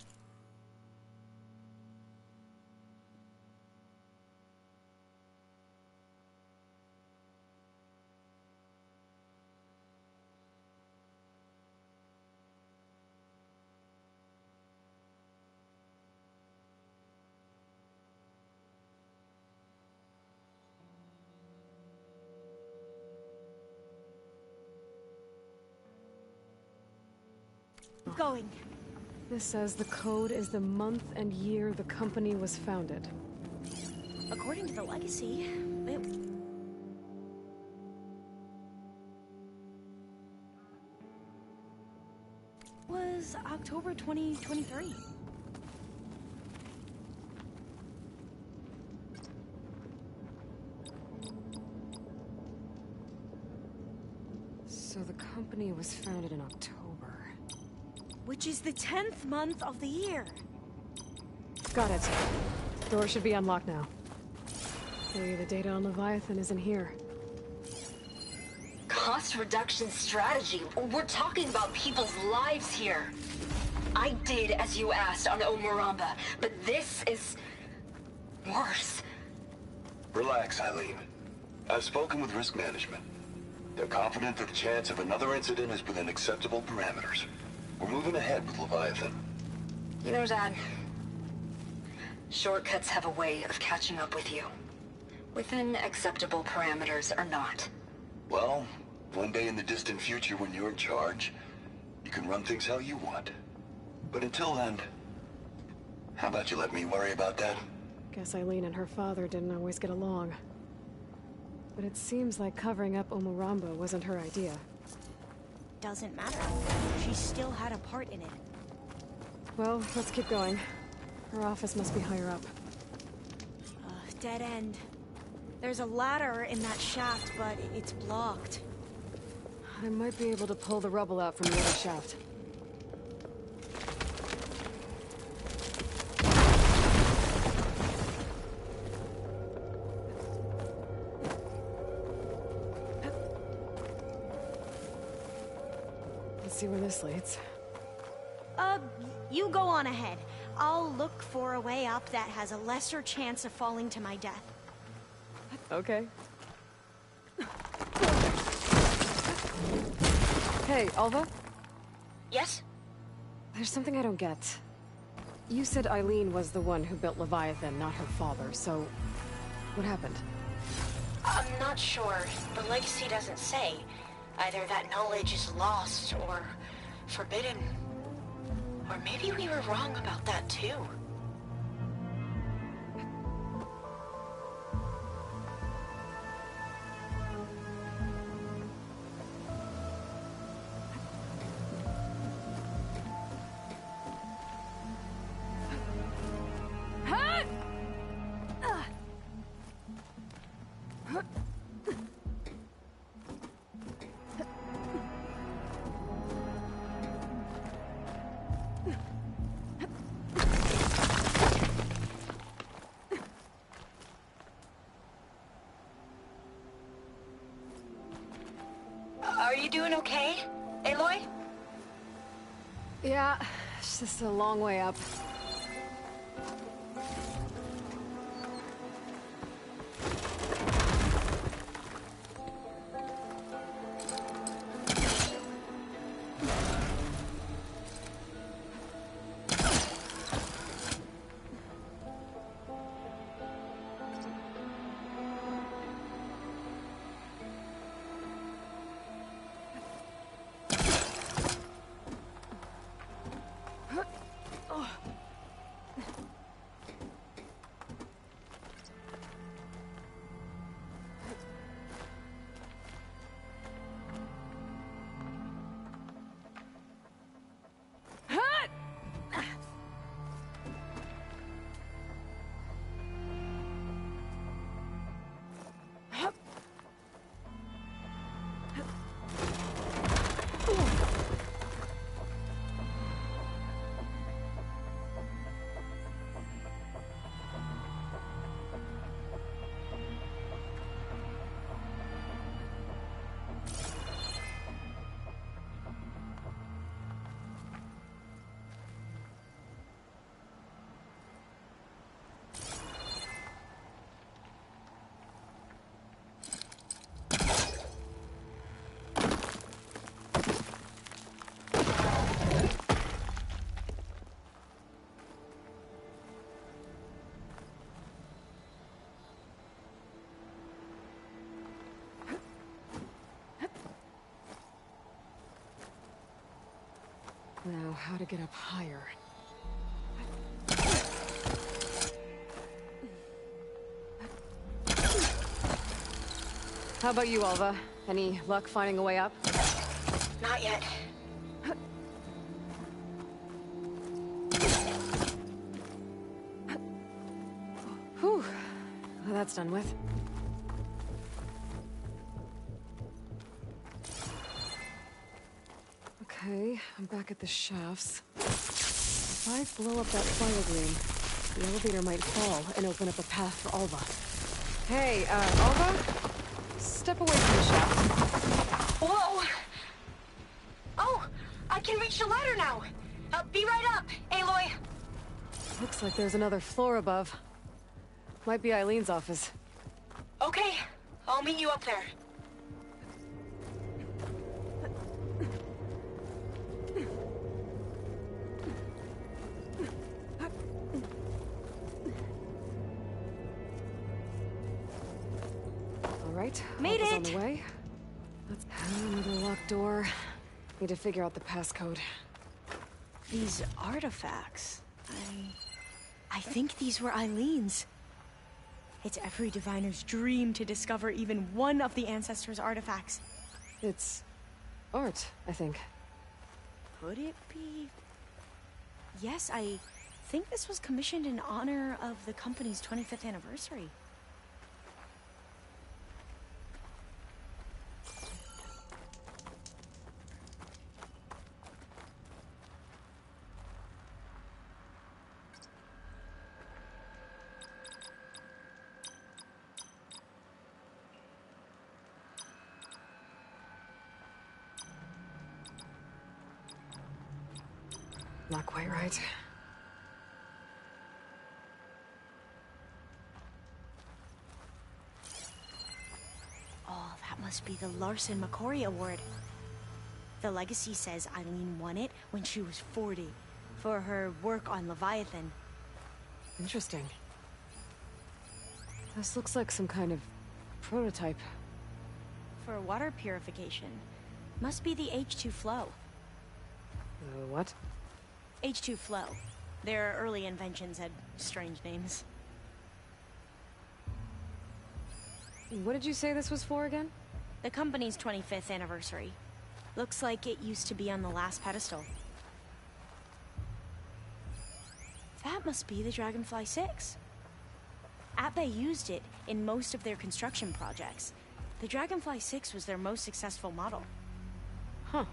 Speaker 11: going.
Speaker 1: This says the code is the month and year the company was founded.
Speaker 11: According to the legacy, it... was October 2023.
Speaker 1: So the company was founded in October.
Speaker 11: Which is the 10th month of the year.
Speaker 1: Got it. Door should be unlocked now. Maybe the data on Leviathan isn't here.
Speaker 9: Cost reduction strategy. We're talking about people's lives here. I did as you asked on Omuramba, but this is... worse.
Speaker 8: Relax, Eileen. I've spoken with risk management. They're confident that the chance of another incident is within acceptable parameters. We're moving ahead with Leviathan.
Speaker 9: You know, Dad, shortcuts have a way of catching up with you. Within acceptable parameters or not.
Speaker 8: Well, one day in the distant future when you're in charge, you can run things how you want. But until then, how about you let me worry about that?
Speaker 1: Guess Eileen and her father didn't always get along. But it seems like covering up Omuramba wasn't her idea.
Speaker 11: Doesn't matter. She still had a part in it.
Speaker 1: Well, let's keep going. Her office must be higher up.
Speaker 11: Dead end. There's a ladder in that shaft, but it's blocked.
Speaker 1: I might be able to pull the rubble out from the other shaft. Let's see where this leads.
Speaker 11: You go on ahead. I'll look for a way up that has a lesser chance of falling to my death.
Speaker 1: Okay. Hey, Alva?
Speaker 11: Yes?
Speaker 1: There's something I don't get. You said Eileen was the one who built Leviathan, not her father, so... what happened?
Speaker 11: I'm not sure. The legacy doesn't say. Either that knowledge is lost or forbidden. Or maybe we were wrong about that too.
Speaker 9: doing okay, Aloy?
Speaker 1: Yeah, it's just a long way up. Now, how to get up higher? How about you, Alva? Any luck finding a way up?
Speaker 9: Not yet.
Speaker 1: Whew. Well, that's done with. Okay, I'm back at the shafts. If I blow up that fire green, the elevator might fall and open up a path for Alva. Hey, Alva? Step away from the shaft.
Speaker 9: Whoa! Oh, I can reach the ladder now. Be right up, Aloy.
Speaker 1: Looks like there's another floor above. Might be Eileen's office.
Speaker 9: Okay, I'll meet you up there.
Speaker 1: All right,
Speaker 11: Made
Speaker 1: Alva's
Speaker 11: it!
Speaker 1: on the way. Let's another locked door. Need to figure out the passcode.
Speaker 11: These artifacts... I think these were Eileen's. It's every diviner's dream to discover even one of the ancestors' artifacts.
Speaker 1: It's art, I think.
Speaker 11: Could it be? Yes, I think this was commissioned in honor of the company's 25th anniversary.
Speaker 1: Not quite right.
Speaker 11: Oh, that must be the Larson McCory Award. The legacy says Eileen won it when she was 40 for her work on Leviathan.
Speaker 1: Interesting. This looks like some kind of prototype.
Speaker 11: For water purification. Must be the H2 flow.
Speaker 1: What?
Speaker 11: H2 flow. Their early inventions had strange names.
Speaker 1: What did you say this was for again?
Speaker 11: The company's 25th anniversary. Looks like it used to be on the last pedestal. That must be the Dragonfly 6. Atbay used it in most of their construction projects. The Dragonfly 6 was their most successful model.
Speaker 1: Huh.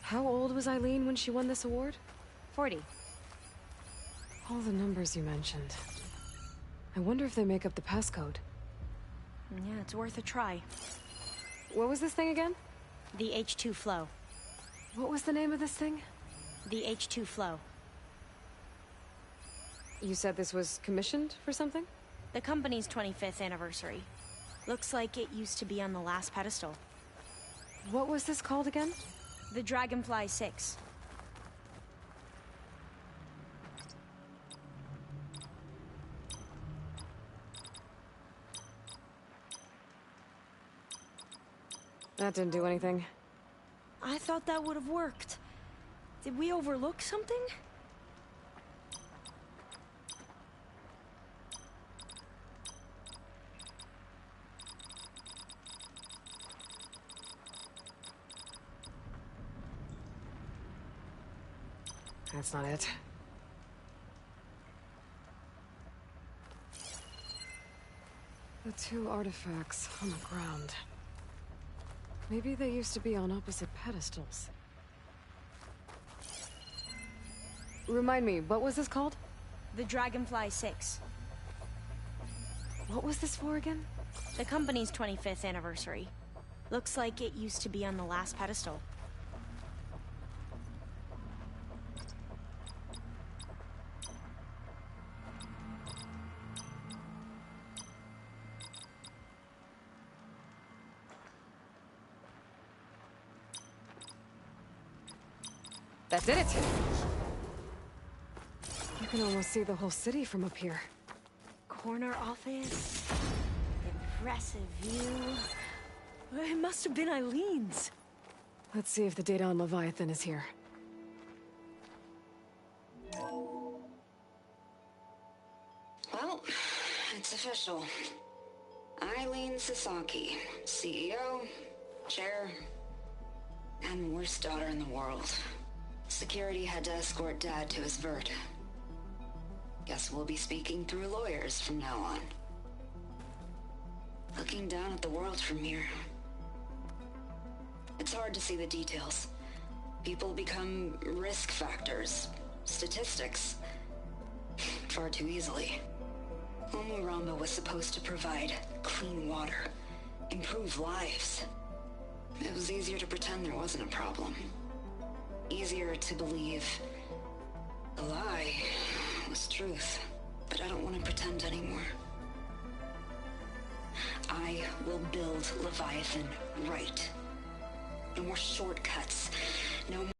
Speaker 1: How old was Eileen when she won this award?
Speaker 11: 40.
Speaker 1: All the numbers you mentioned. I wonder if they make up the passcode.
Speaker 11: Yeah, it's worth a try.
Speaker 1: What was this thing again?
Speaker 11: The H2 flow.
Speaker 1: What was the name of this thing?
Speaker 11: The H2 flow.
Speaker 1: You said this was commissioned for something?
Speaker 11: The company's 25th anniversary. Looks like it used to be on the last pedestal.
Speaker 1: What was this called again?
Speaker 11: The Dragonfly 6.
Speaker 1: That didn't do anything.
Speaker 11: I thought that would have worked. Did we overlook something?
Speaker 1: That's not it. The two artifacts on the ground. Maybe they used to be on opposite pedestals. Remind me, what was this called?
Speaker 11: The Dragonfly 6.
Speaker 1: What was this for again?
Speaker 11: The company's 25th anniversary. Looks like it used to be on the last pedestal.
Speaker 1: That did it! You can almost see the whole city from up here.
Speaker 11: Corner office. Impressive view. It must have been Eileen's.
Speaker 1: Let's see if the data on Leviathan is here.
Speaker 9: Well, it's official. Eileen Sasaki, CEO, chair, and worst daughter in the world. Security had to escort Dad to his vert. Guess we'll be speaking through lawyers from now on. Looking down at the world from here. It's hard to see the details. People become risk factors, statistics, far too easily. Omuramba was supposed to provide clean water, improve lives. It was easier to pretend there wasn't a problem. Easier to believe the lie was truth. But I don't want to pretend anymore. I will build Leviathan right. No more shortcuts. No more...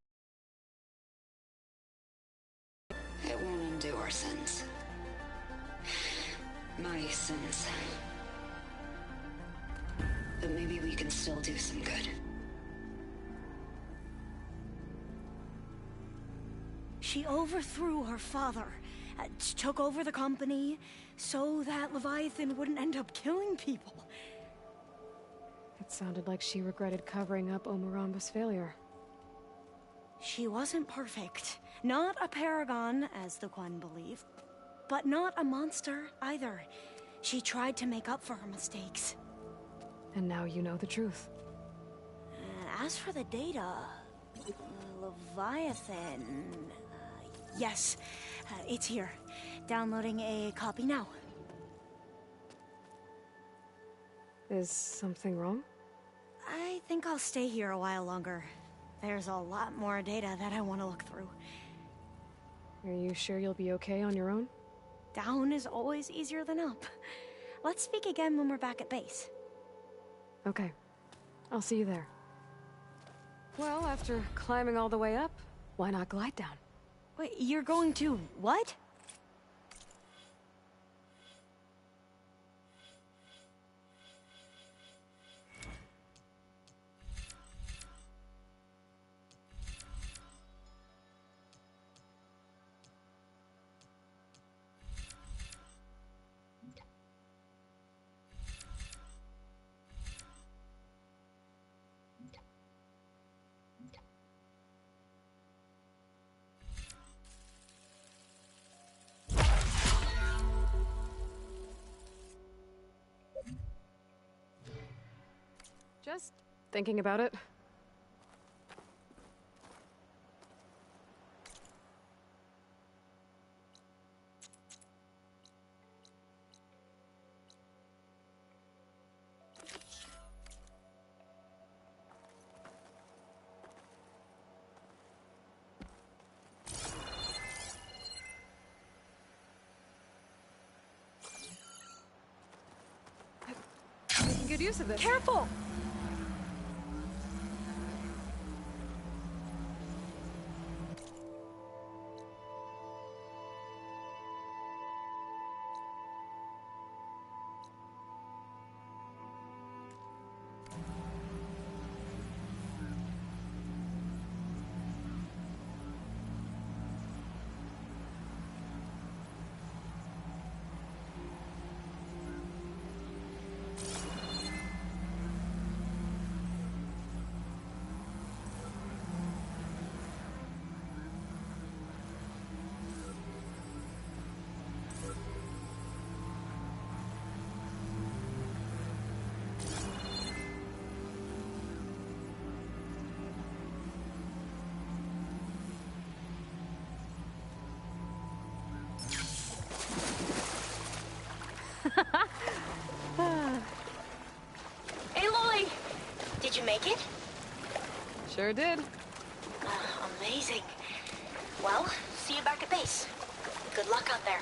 Speaker 9: It won't undo our sins. My sins. But maybe we can still do some good.
Speaker 11: She overthrew her father, took over the company, so that Leviathan wouldn't end up killing people.
Speaker 1: It sounded like she regretted covering up Omuramba's failure.
Speaker 11: She wasn't perfect. Not a paragon, as the Quan believe. But not a monster, either. She tried to make up for her mistakes.
Speaker 1: And now you know the truth.
Speaker 11: As for the data... Leviathan... yes, it's here. Downloading a copy now.
Speaker 1: Is something wrong?
Speaker 11: I think I'll stay here a while longer. There's a lot more data that I want to look through.
Speaker 1: Are you sure you'll be okay on your own?
Speaker 11: Down is always easier than up. Let's speak again when we're back at base.
Speaker 1: Okay. I'll see you there. Well, after climbing all the way up, why not glide down?
Speaker 11: Wait, you're going to... what?
Speaker 1: Just thinking about it. good use of this.
Speaker 11: Careful! Hey, Lily! Did you make it?
Speaker 1: Sure did.
Speaker 11: Amazing. Well, see you back at base. Good luck out there.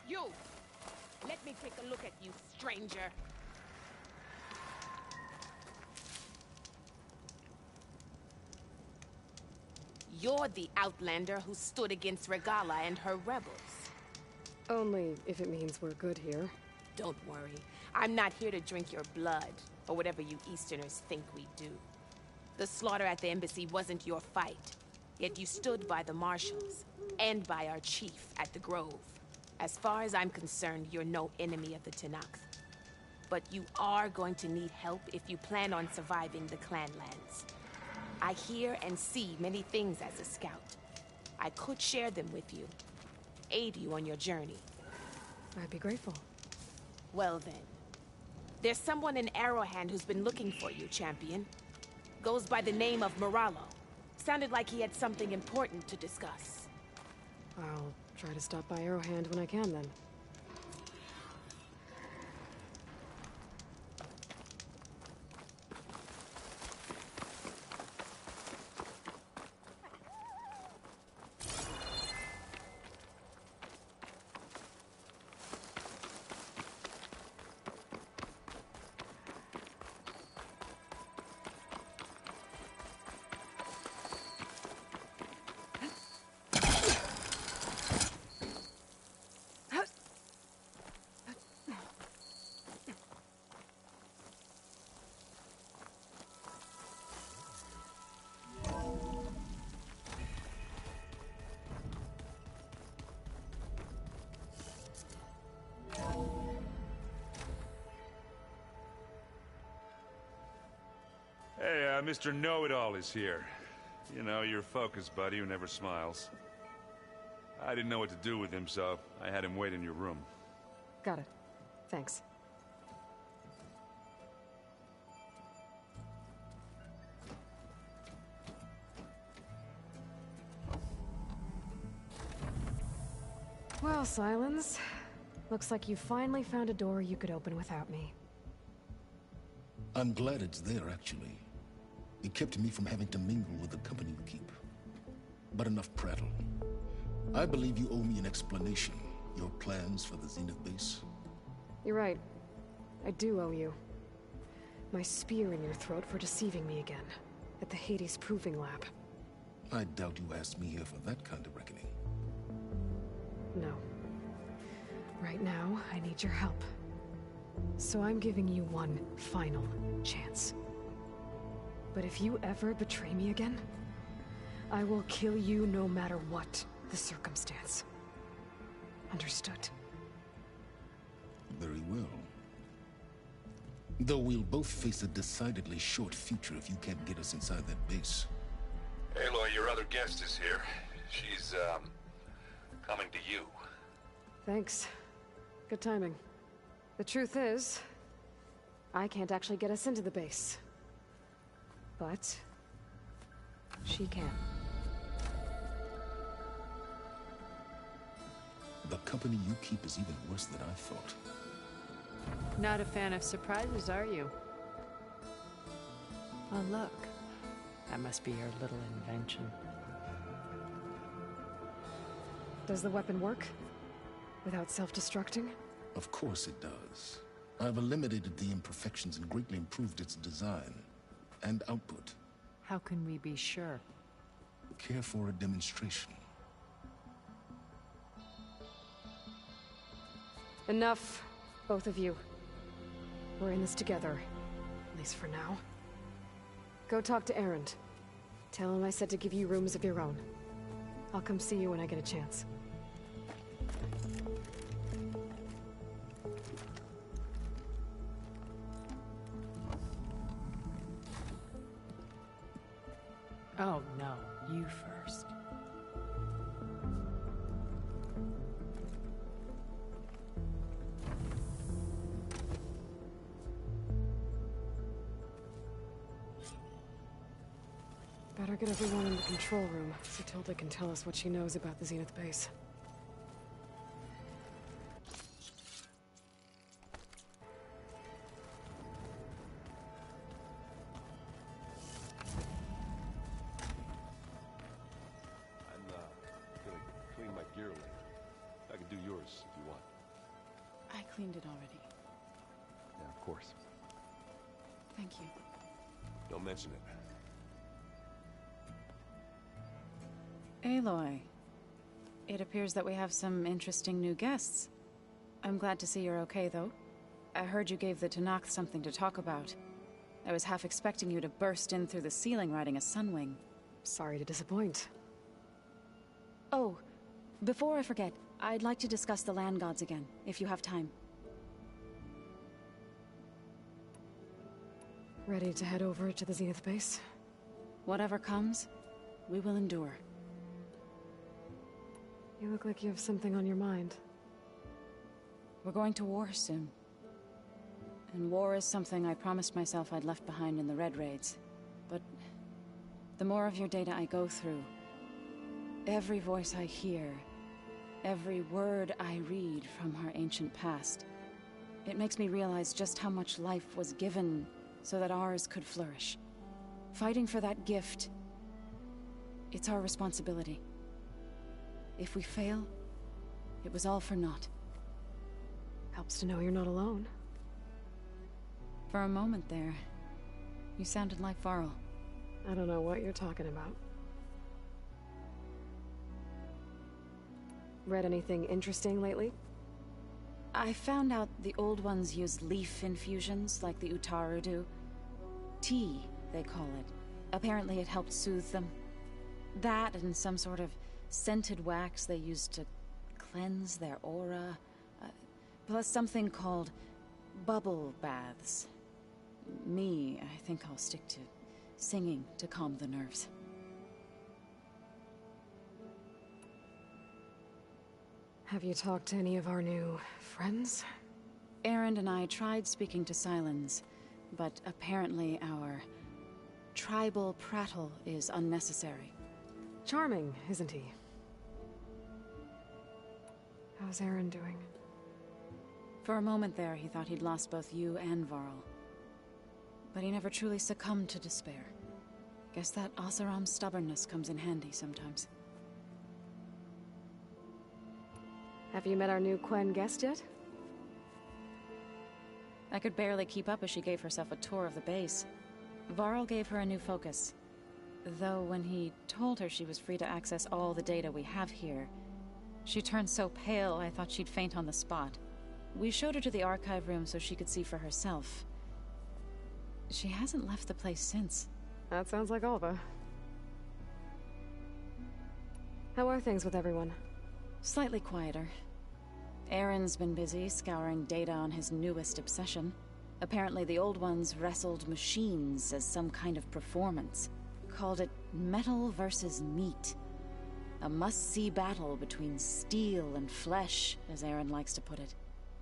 Speaker 13: You! Let me take a look at you, stranger. You're the outlander who stood against Regala and her rebels.
Speaker 1: Only if it means we're good here.
Speaker 13: Don't worry. I'm not here to drink your blood, or whatever you Easterners think we do. The slaughter at the embassy wasn't your fight, yet you stood by the marshals, and by our chief at the Grove. As far as I'm concerned, you're no enemy of the Tenakth. But you are going to need help if you plan on surviving the Clanlands. I hear and see many things as a scout. I could share them with you, aid you on your journey.
Speaker 1: I'd be grateful.
Speaker 13: Well then, there's someone in Arrowhand who's been looking for you, champion. Goes by the name of Moralo. Sounded like he had something important to discuss.
Speaker 1: I'll try to stop by Arrowhand when I can, then.
Speaker 14: Hey, Mr. Know-It-All is here. You know, your focus buddy who never smiles. I didn't know what to do with him, so I had him wait in your room.
Speaker 1: Got it. Thanks. Well, Silence. Looks like you finally found a door you could open without me.
Speaker 15: I'm glad it's there, actually. It kept me from having to mingle with the company you keep. But enough prattle. I believe you owe me an explanation. Your plans for the Zenith base?
Speaker 1: You're right. I do owe you. My spear in your throat for deceiving me again. At the Hades Proving Lab.
Speaker 15: I doubt you asked me here for that kind of reckoning.
Speaker 1: No. Right now, I need your help. So I'm giving you one final chance. But if you ever betray me again, I will kill you no matter what the circumstance. Understood?
Speaker 15: Very well. Though we'll both face a decidedly short future if you can't get us inside that base.
Speaker 14: Aloy, your other guest is here. She's, coming to you.
Speaker 1: Thanks. Good timing. The truth is, I can't actually get us into the base. But she can.
Speaker 15: The company you keep is even worse than I thought.
Speaker 1: Not a fan of surprises, are you? Oh, look. That must be your little invention. Does the weapon work? Without self-destructing?
Speaker 15: Of course it does. I've eliminated the imperfections and greatly improved its design and output.
Speaker 1: How can we be sure?
Speaker 15: Care for a demonstration?
Speaker 1: Enough, both of you. We're in this together, at least for now. Go talk to Erend. Tell him I said to give you rooms of your own. I'll come see you when I get a chance.
Speaker 13: Oh no, you first.
Speaker 1: Better get everyone in the control room, so Tilda can tell us what she knows about the Zenith base.
Speaker 6: I'm, gonna clean my gear later. I can do yours if you want.
Speaker 3: I cleaned it already.
Speaker 6: Yeah, of course.
Speaker 3: Thank you.
Speaker 6: Don't mention it.
Speaker 3: Aloy, it appears that we have some interesting new guests. I'm glad to see you're okay, though. I heard you gave the Tenakth something to talk about. I was half expecting you to burst in through the ceiling riding a sunwing.
Speaker 1: Sorry to disappoint.
Speaker 3: Oh, before I forget, I'd like to discuss the land gods again, if you have time.
Speaker 1: Ready to head over to the Zenith base?
Speaker 3: Whatever comes, we will endure.
Speaker 1: You look like you have something on your mind.
Speaker 3: We're going to war soon. And war is something I promised myself I'd left behind in the Red Raids. But the more of your data I go through, every voice I hear, every word I read from our ancient past, it makes me realize just how much life was given so that ours could flourish. Fighting for that gift, it's our responsibility. If we fail, it was all for naught.
Speaker 1: Helps to know you're not alone.
Speaker 3: For a moment there, you sounded like Varl.
Speaker 1: I don't know what you're talking about. Read anything interesting lately?
Speaker 3: I found out the old ones use leaf infusions like the Utaru do. Tea, they call it. Apparently it helped soothe them. That and some sort of scented wax they used to cleanse their aura. Plus something called bubble baths. Me, I think I'll stick to singing to calm the nerves.
Speaker 1: Have you talked to any of our new friends?
Speaker 3: Erend and I tried speaking to Sylens, but apparently our tribal prattle is unnecessary.
Speaker 1: Charming, isn't he? How's Aaron doing?
Speaker 3: For a moment there, he thought he'd lost both you and Varl. But he never truly succumbed to despair. Guess that Oseram's stubbornness comes in handy sometimes.
Speaker 1: Have you met our new Quen guest yet?
Speaker 3: I could barely keep up as she gave herself a tour of the base. Varl gave her a new focus. Though when he told her she was free to access all the data we have here, she turned so pale I thought she'd faint on the spot. We showed her to the archive room so she could see for herself. She hasn't left the place since.
Speaker 1: That sounds like Alva. How are things with everyone?
Speaker 3: Slightly quieter. Aaron's been busy scouring data on his newest obsession. Apparently the old ones wrestled machines as some kind of performance. Called it metal versus meat. A must-see battle between steel and flesh, as Aaron likes to put it.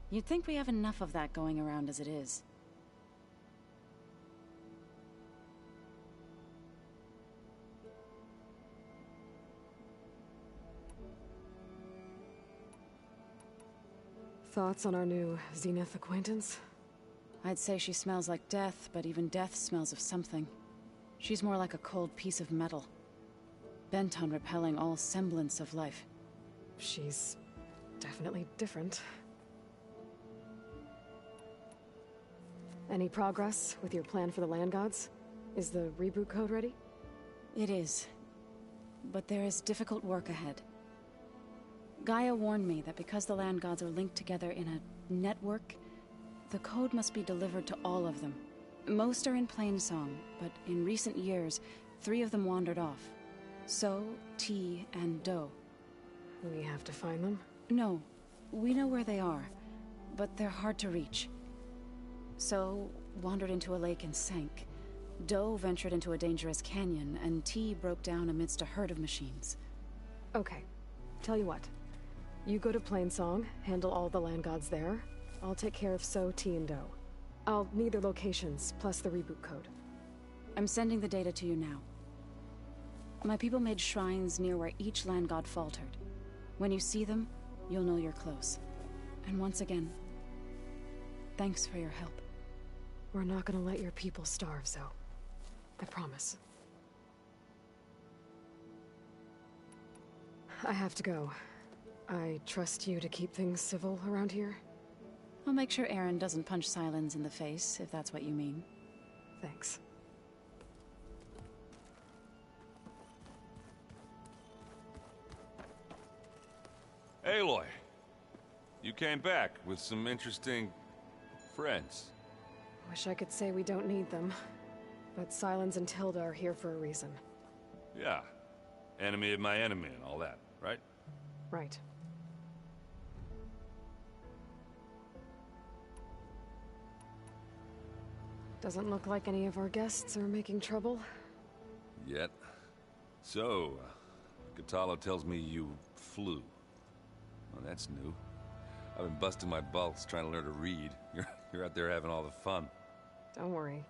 Speaker 3: You'd think we have enough of that going around as it is.
Speaker 1: Thoughts on our new Zenith acquaintance?
Speaker 3: I'd say she smells like death, but even death smells of something. She's more like a cold piece of metal. Bent on repelling all semblance of life.
Speaker 1: She's definitely different. Any progress with your plan for the land gods? Is the reboot code ready?
Speaker 3: It is. But there is difficult work ahead. Gaia warned me that because the land gods are linked together in a network, the code must be delivered to all of them. Most are in Plainsong, but in recent years, 3 of them wandered off. So, T, and Do.
Speaker 1: We have to find them?
Speaker 3: No. We know where they are, but they're hard to reach. So, wandered into a lake and sank. Do ventured into a dangerous canyon, and T broke down amidst a herd of machines.
Speaker 1: Okay. Tell you what. You go to Plainsong, handle all the land gods there. I'll take care of So, T, and Do. I'll need their locations, plus the reboot code.
Speaker 3: I'm sending the data to you now. My people made shrines near where each land god faltered. When you see them, you'll know you're close. And once again, thanks for your help.
Speaker 1: We're not gonna let your people starve, Zo. I promise. I have to go. I trust you to keep things civil around here?
Speaker 3: I'll make sure Aaron doesn't punch Sylens in the face, if that's what you mean.
Speaker 1: Thanks.
Speaker 14: Aloy, you came back with some interesting friends.
Speaker 1: Wish I could say we don't need them. But Sylens and Tilda are here for a reason.
Speaker 14: Yeah. Enemy of my enemy and all that, right?
Speaker 1: Right. Doesn't look like any of our guests are making trouble.
Speaker 14: Yet. So, Katala tells me you flew. Well, that's new. I've been busting my balls trying to learn to read. You're out there having all the fun.
Speaker 1: Don't worry.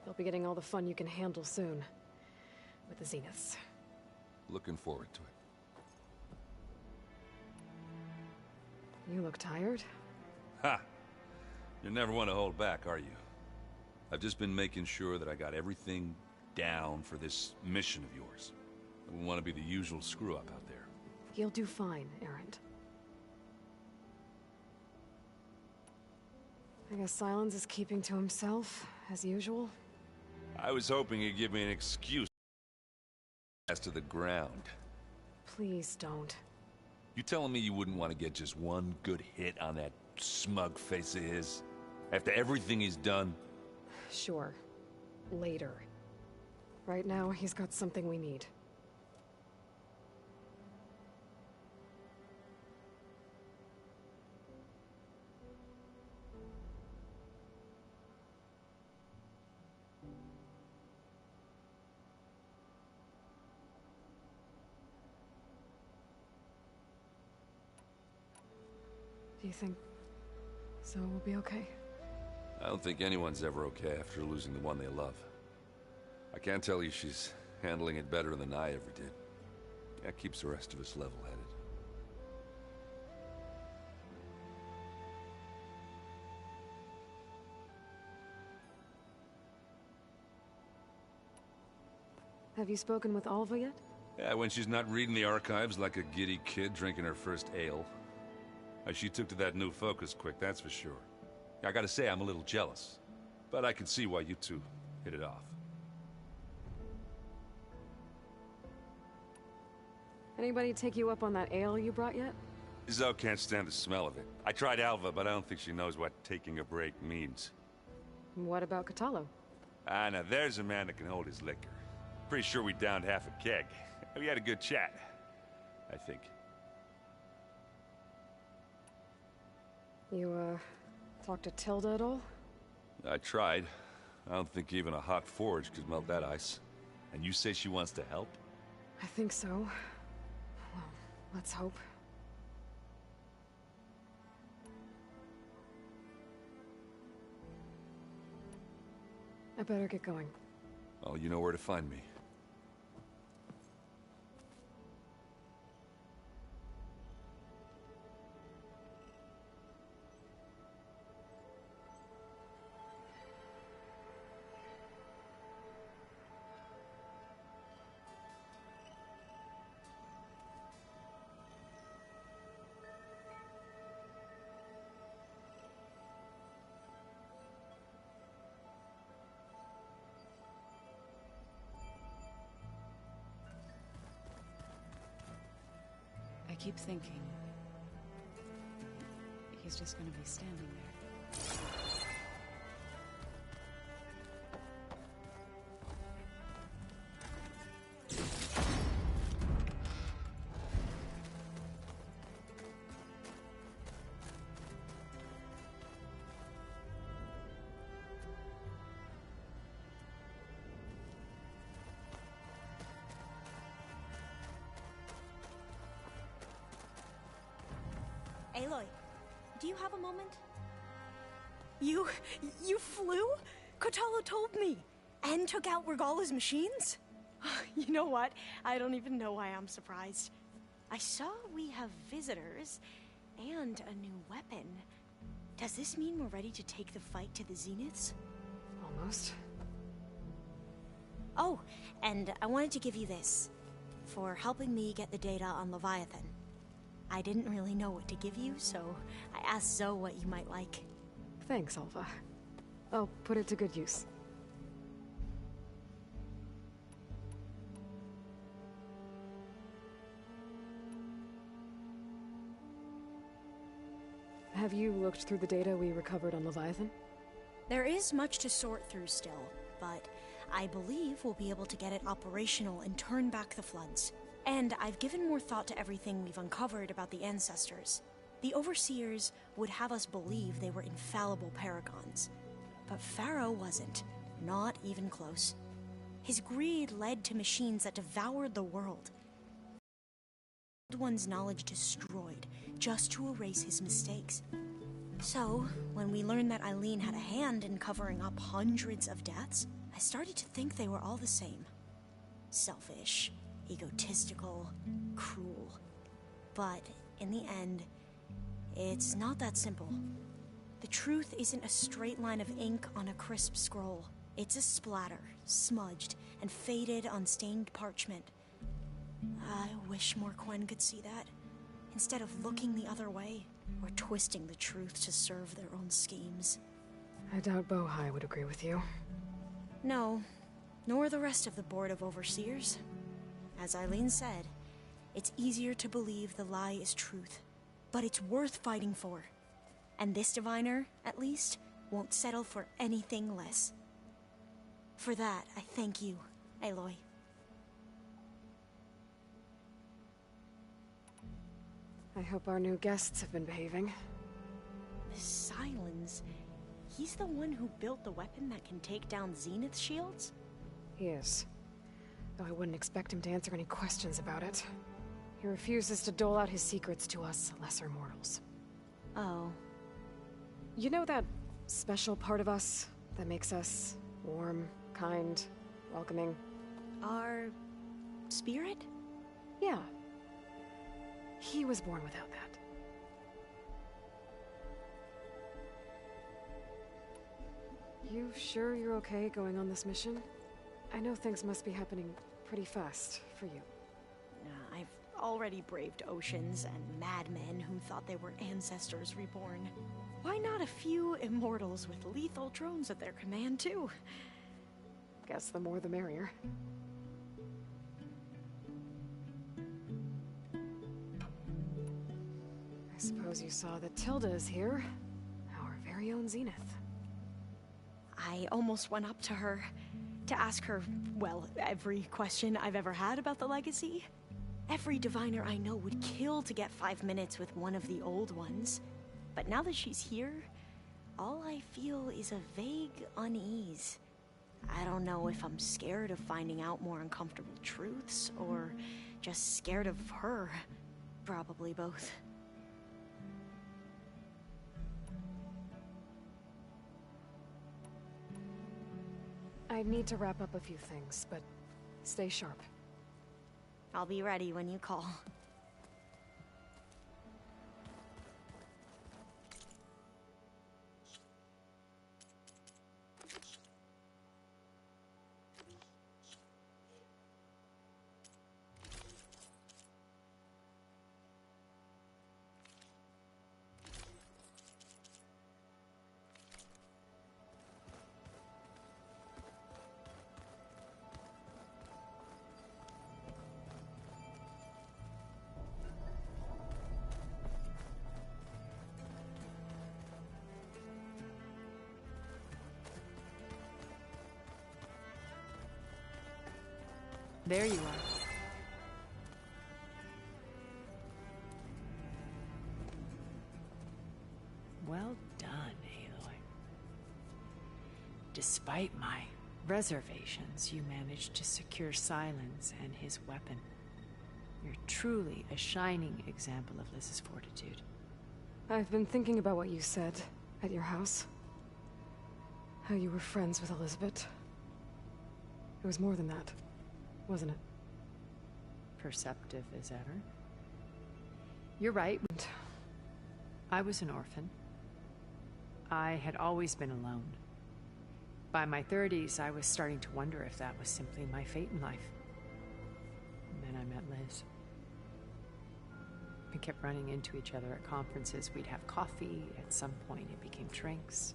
Speaker 1: You'll be getting all the fun you can handle soon. With the Zeniths.
Speaker 14: Looking forward to it.
Speaker 1: You look tired?
Speaker 14: Ha! You never want to hold back, are you? I've just been making sure that I got everything down for this mission of yours. I wouldn't want to be the usual screw-up out there.
Speaker 1: You'll do fine, Erend. I guess Sylens is keeping to himself, as usual.
Speaker 14: I was hoping you'd give me an excuse as to the ground.
Speaker 1: Please don't.
Speaker 14: You telling me you wouldn't want to get just one good hit on that smug face of his? After everything he's done?
Speaker 1: Sure. Later. Right now, he's got something we need. Do you think Zo will be okay?
Speaker 14: I don't think anyone's ever okay after losing the one they love. I can't tell you she's handling it better than I ever did. That keeps the rest of us level-headed.
Speaker 1: Have you spoken with Alva yet?
Speaker 14: Yeah, when she's not reading the archives like a giddy kid drinking her first ale. She took to that new focus quick, that's for sure. I gotta say, I'm a little jealous. But I can see why you two hit it off.
Speaker 1: Anybody take you up on that ale you brought yet?
Speaker 14: Zoe can't stand the smell of it. I tried Alva, but I don't think she knows what taking a break means.
Speaker 1: What about Catalo?
Speaker 14: Ah, now there's a man that can hold his liquor. Pretty sure we downed half a keg. We had a good chat, I think.
Speaker 1: You, talked to Tilda at all?
Speaker 14: I tried. I don't think even a hot forge could melt that ice. And you say she wants to help?
Speaker 1: I think so. Well, let's hope. I better get going.
Speaker 14: Oh, you know where to find me.
Speaker 3: I keep thinking he's just gonna be standing there.
Speaker 11: Aloy, do you have a moment? You flew? Catalo told me! And took out Regala's machines? You know what? I don't even know why I'm surprised. I saw we have visitors and a new weapon. Does this mean we're ready to take the fight to the Zeniths?
Speaker 1: Almost.
Speaker 11: Oh, and I wanted to give you this for helping me get the data on Leviathan. I didn't really know what to give you, so I asked Zoe what you might like.
Speaker 1: Thanks, Alva. I'll put it to good use. Have you looked through the data we recovered on Leviathan?
Speaker 11: There is much to sort through still, but I believe we'll be able to get it operational and turn back the floods. And I've given more thought to everything we've uncovered about the ancestors. The Overseers would have us believe they were infallible paragons. But Pharaoh wasn't. Not even close. His greed led to machines that devoured the world. One's knowledge destroyed, just to erase his mistakes. So, when we learned that Eileen had a hand in covering up hundreds of deaths, I started to think they were all the same. Selfish, egotistical, cruel. But in the end, it's not that simple. The truth isn't a straight line of ink on a crisp scroll. It's a splatter, smudged and faded on stained parchment. I wish more Quen could see that, instead of looking the other way, or twisting the truth to serve their own schemes.
Speaker 1: I doubt Bohai would agree with you.
Speaker 11: No, nor the rest of the Board of Overseers. As Eileen said, it's easier to believe the lie is truth, but it's worth fighting for. And this diviner, at least, won't settle for anything less. For that, I thank you, Aloy.
Speaker 1: I hope our new guests have been behaving.
Speaker 11: The Silence. He's the one who built the weapon that can take down Zenith shields?
Speaker 1: He is. Though I wouldn't expect him to answer any questions about it. He refuses to dole out his secrets to us lesser mortals.
Speaker 11: Oh.
Speaker 1: You know that special part of us that makes us warm, kind, welcoming?
Speaker 11: Our spirit?
Speaker 1: Yeah. He was born without that. You sure you're okay going on this mission? I know things must be happening pretty fast for you.
Speaker 11: I've already braved oceans and madmen who thought they were ancestors reborn. Why not a few immortals with lethal drones at their command, too?
Speaker 1: Guess the more the merrier. suppose you saw that Tilda is here. Our very own Zenith.
Speaker 11: I almost went up to her to ask her, well, every question I've ever had about the legacy. Every diviner I know would kill to get 5 minutes with one of the old ones. But now that she's here, all I feel is a vague unease. I don't know if I'm scared of finding out more uncomfortable truths, or just scared of her. Probably both.
Speaker 1: I need to wrap up a few things, but stay sharp.
Speaker 11: I'll be ready when you call.
Speaker 1: There you are.
Speaker 16: Well done, Aloy. Despite my reservations, you managed to secure Silence and his weapon. You're truly a shining example of Liz's fortitude.
Speaker 1: I've been thinking about what you said at your house. How you were friends with Elizabeth. It was more than that, wasn't it?
Speaker 16: Perceptive as ever. You're right. I was an orphan. I had always been alone. By my 30s, I was starting to wonder if that was simply my fate in life. And then I met Liz. We kept running into each other at conferences. We'd have coffee. At some point, it became drinks.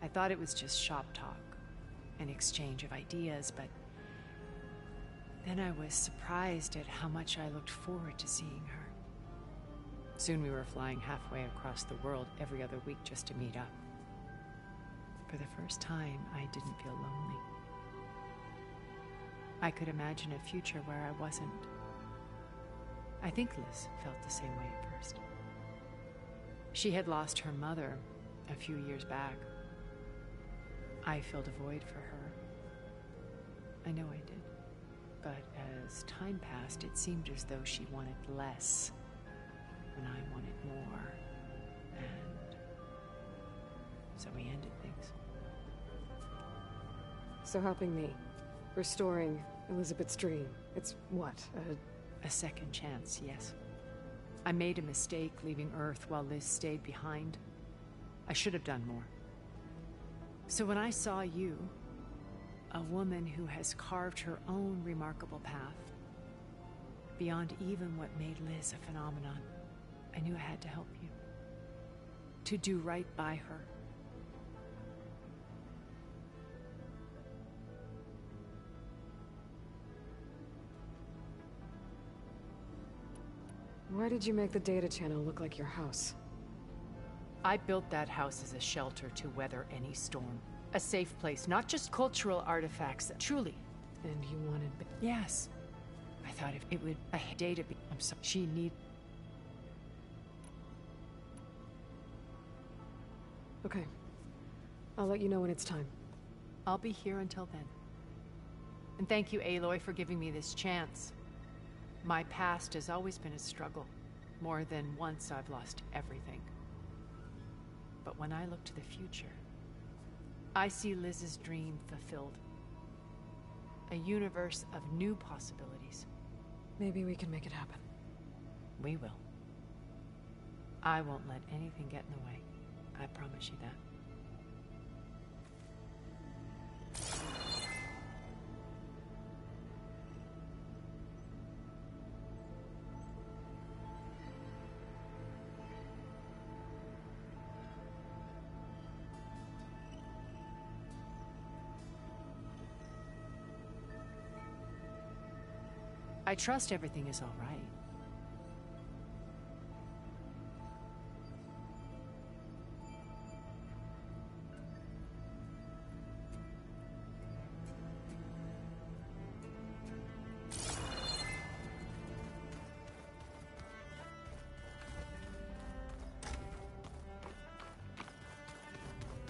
Speaker 16: I thought it was just shop talk, an exchange of ideas, but then I was surprised at how much I looked forward to seeing her. Soon we were flying halfway across the world every other week just to meet up. For the first time, I didn't feel lonely. I could imagine a future where I wasn't. I think Liz felt the same way at first. She had lost her mother a few years back. I filled a void for her. I know I did. But as time passed, it seemed as though she wanted less, and I wanted more. And so we ended things.
Speaker 1: So helping me, restoring Elizabeth's dream, it's what,
Speaker 16: a second chance, yes. I made a mistake leaving Earth while Liz stayed behind. I should have done more. So when I saw you, a woman who has carved her own remarkable path, beyond even what made Liz a phenomenon, I knew I had to help you. To do right by her.
Speaker 1: Why did you make the data channel look like your house?
Speaker 16: I built that house as a shelter to weather any storm. A safe place, not just cultural artifacts, that truly.
Speaker 1: And you wanted...
Speaker 16: Yes. I thought if it would... a data... I'm sorry. She need...
Speaker 1: Okay. I'll let you know when it's time.
Speaker 16: I'll be here until then. And thank you, Aloy, for giving me this chance. My past has always been a struggle. More than once I've lost everything. But when I look to the future, I see Liz's dream fulfilled. A universe of new possibilities.
Speaker 1: Maybe we can make it happen.
Speaker 16: We will. I won't let anything get in the way. I promise you that. I trust everything is all right.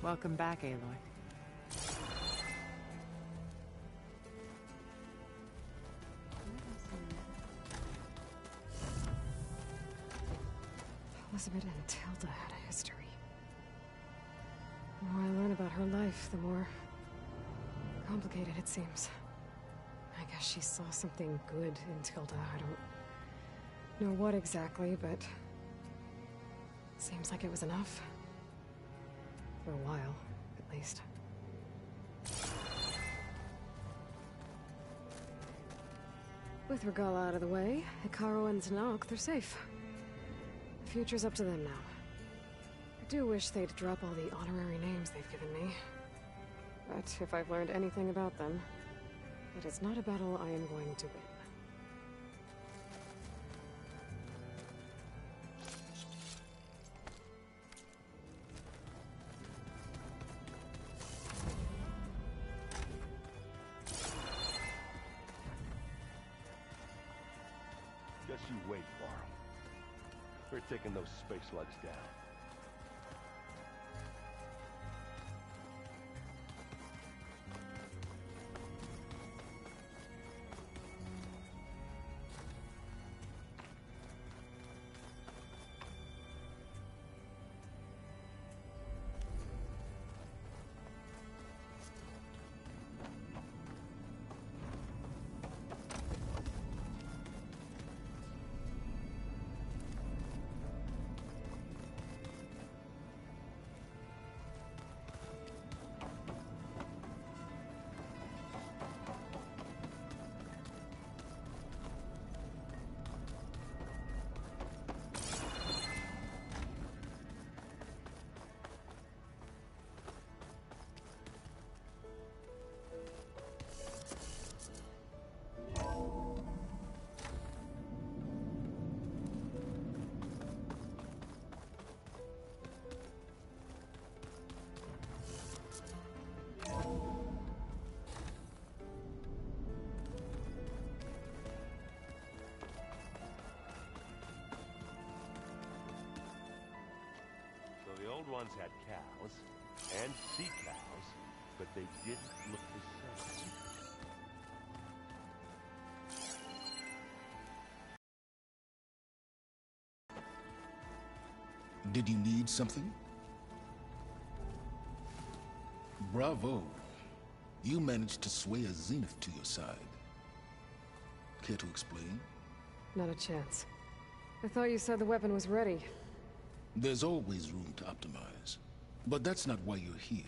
Speaker 16: Welcome back, Aloy.
Speaker 1: Elizabeth and Tilda had a history. The more I learn about her life, the more complicated it seems. I guess she saw something good in Tilda. I don't know what exactly, but seems like it was enough. For a while, at least. With Regal out of the way, Hikaru and Tanakh, they're safe. The future's up to them now. I do wish they'd drop all the honorary names they've given me. But if I've learned anything about them, it is not a battle I am going to win.
Speaker 6: Just you wait, Varl. We're taking those space slugs down. The old ones had cows, and sea cows, but they didn't look the same.
Speaker 15: Did you need something? Bravo. You managed to sway a Zenith to your side. Care to explain?
Speaker 1: Not a chance. I thought you said the weapon was ready.
Speaker 15: There's always room to optimize. But that's not why you're here.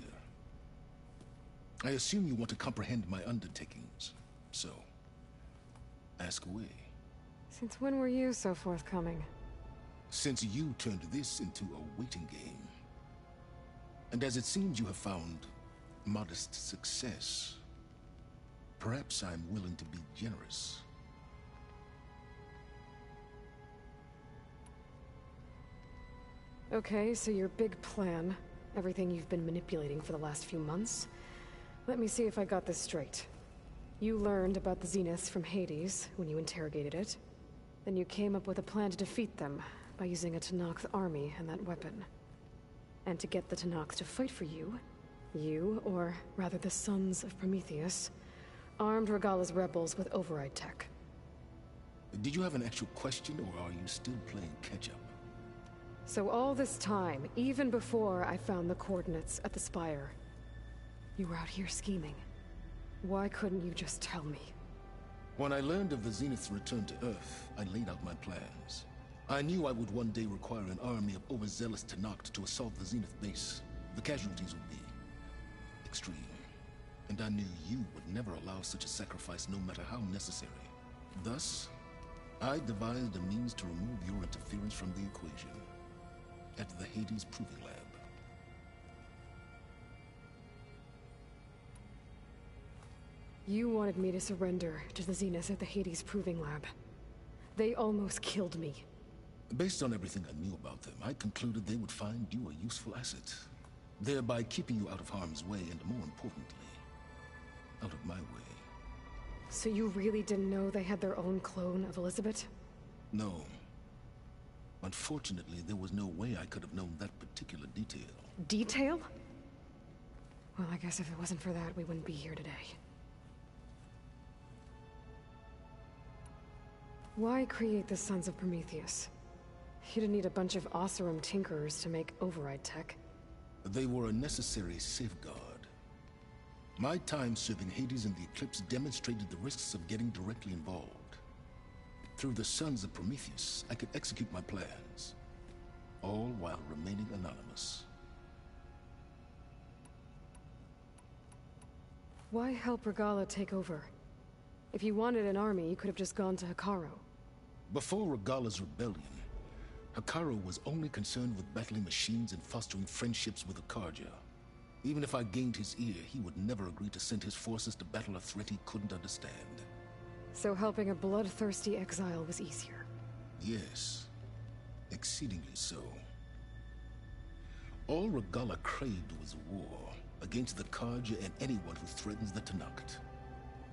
Speaker 15: I assume you want to comprehend my undertakings. So, ask away.
Speaker 1: Since when were you so forthcoming?
Speaker 15: Since you turned this into a waiting game. And as it seems you have found modest success, perhaps I'm willing to be generous.
Speaker 1: Okay, so your big plan, everything you've been manipulating for the last few months. Let me see if I got this straight. You learned about the Zeniths from Hades when you interrogated it. Then you came up with a plan to defeat them by using a Tenakth army and that weapon. And to get the Tenakth to fight for you, or rather the Sons of Prometheus, armed Regala's rebels with override tech.
Speaker 15: Did you have an actual question, or are you still playing catch-up?
Speaker 1: So all this time, even before I found the coordinates at the Spire, you were out here scheming. Why couldn't you just tell me?
Speaker 15: When I learned of the Zenith's return to Earth, I laid out my plans. I knew I would one day require an army of overzealous Tenakth to assault the Zenith base. The casualties would be extreme. And I knew you would never allow such a sacrifice, no matter how necessary. Thus, I devised a means to remove your interference from the equation. At the Hades Proving Lab.
Speaker 1: You wanted me to surrender to the Zeniths at the Hades Proving Lab. They almost killed me.
Speaker 15: Based on everything I knew about them, I concluded they would find you a useful asset, thereby keeping you out of harm's way and, more importantly, out of my way.
Speaker 1: So you really didn't know they had their own clone of Elizabeth?
Speaker 15: No. Unfortunately, there was no way I could have known that particular detail.
Speaker 1: Detail? Well, I guess if it wasn't for that, we wouldn't be here today. Why create the Sons of Prometheus? You didn't need a bunch of Oseram tinkerers to make override tech.
Speaker 15: They were a necessary safeguard. My time serving Hades in the Eclipse demonstrated the risks of getting directly involved. Through the Sons of Prometheus, I could execute my plans, all while remaining anonymous.
Speaker 1: Why help Regala take over? If you wanted an army, you could have just gone to Hekarro.
Speaker 15: Before Regala's rebellion, Hekarro was only concerned with battling machines and fostering friendships with Akarja. Even if I gained his ear, he would never agree to send his forces to battle a threat he couldn't understand.
Speaker 1: So helping a bloodthirsty exile was easier?
Speaker 15: Yes, exceedingly so. All Regala craved was war, against the Karja and anyone who threatens the Tanakh.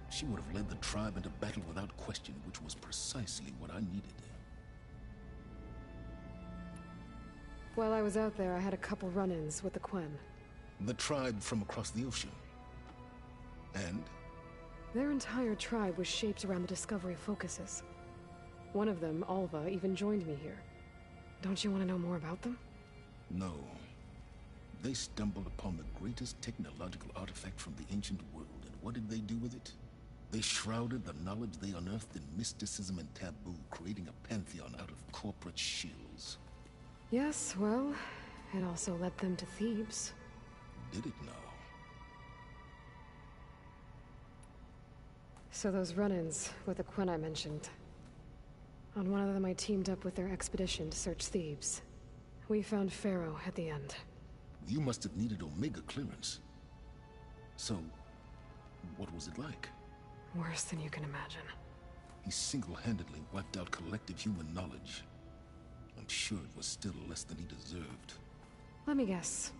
Speaker 15: She would have led the tribe into battle without question, which was precisely what I needed.
Speaker 1: While I was out there, I had a couple run-ins with the Quen.
Speaker 15: The tribe from across the ocean. And?
Speaker 1: Their entire tribe was shaped around the discovery of focuses. One of them, Alva, even joined me here. Don't you want to know more about them?
Speaker 15: No. They stumbled upon the greatest technological artifact from the ancient world, and what did they do with it? They shrouded the knowledge they unearthed in mysticism and taboo, creating a pantheon out of corporate shills.
Speaker 1: Yes, well, it also led them to Thebes.
Speaker 15: Did it now?
Speaker 1: So those run-ins with the Quen I mentioned. On one of them I teamed up with their expedition to search Thebes. We found Pharaoh at the end.
Speaker 15: You must have needed Omega clearance. So, what was it like?
Speaker 1: Worse than you can imagine.
Speaker 15: He single-handedly wiped out collective human knowledge. I'm sure it was still less than he deserved.
Speaker 1: Let me guess.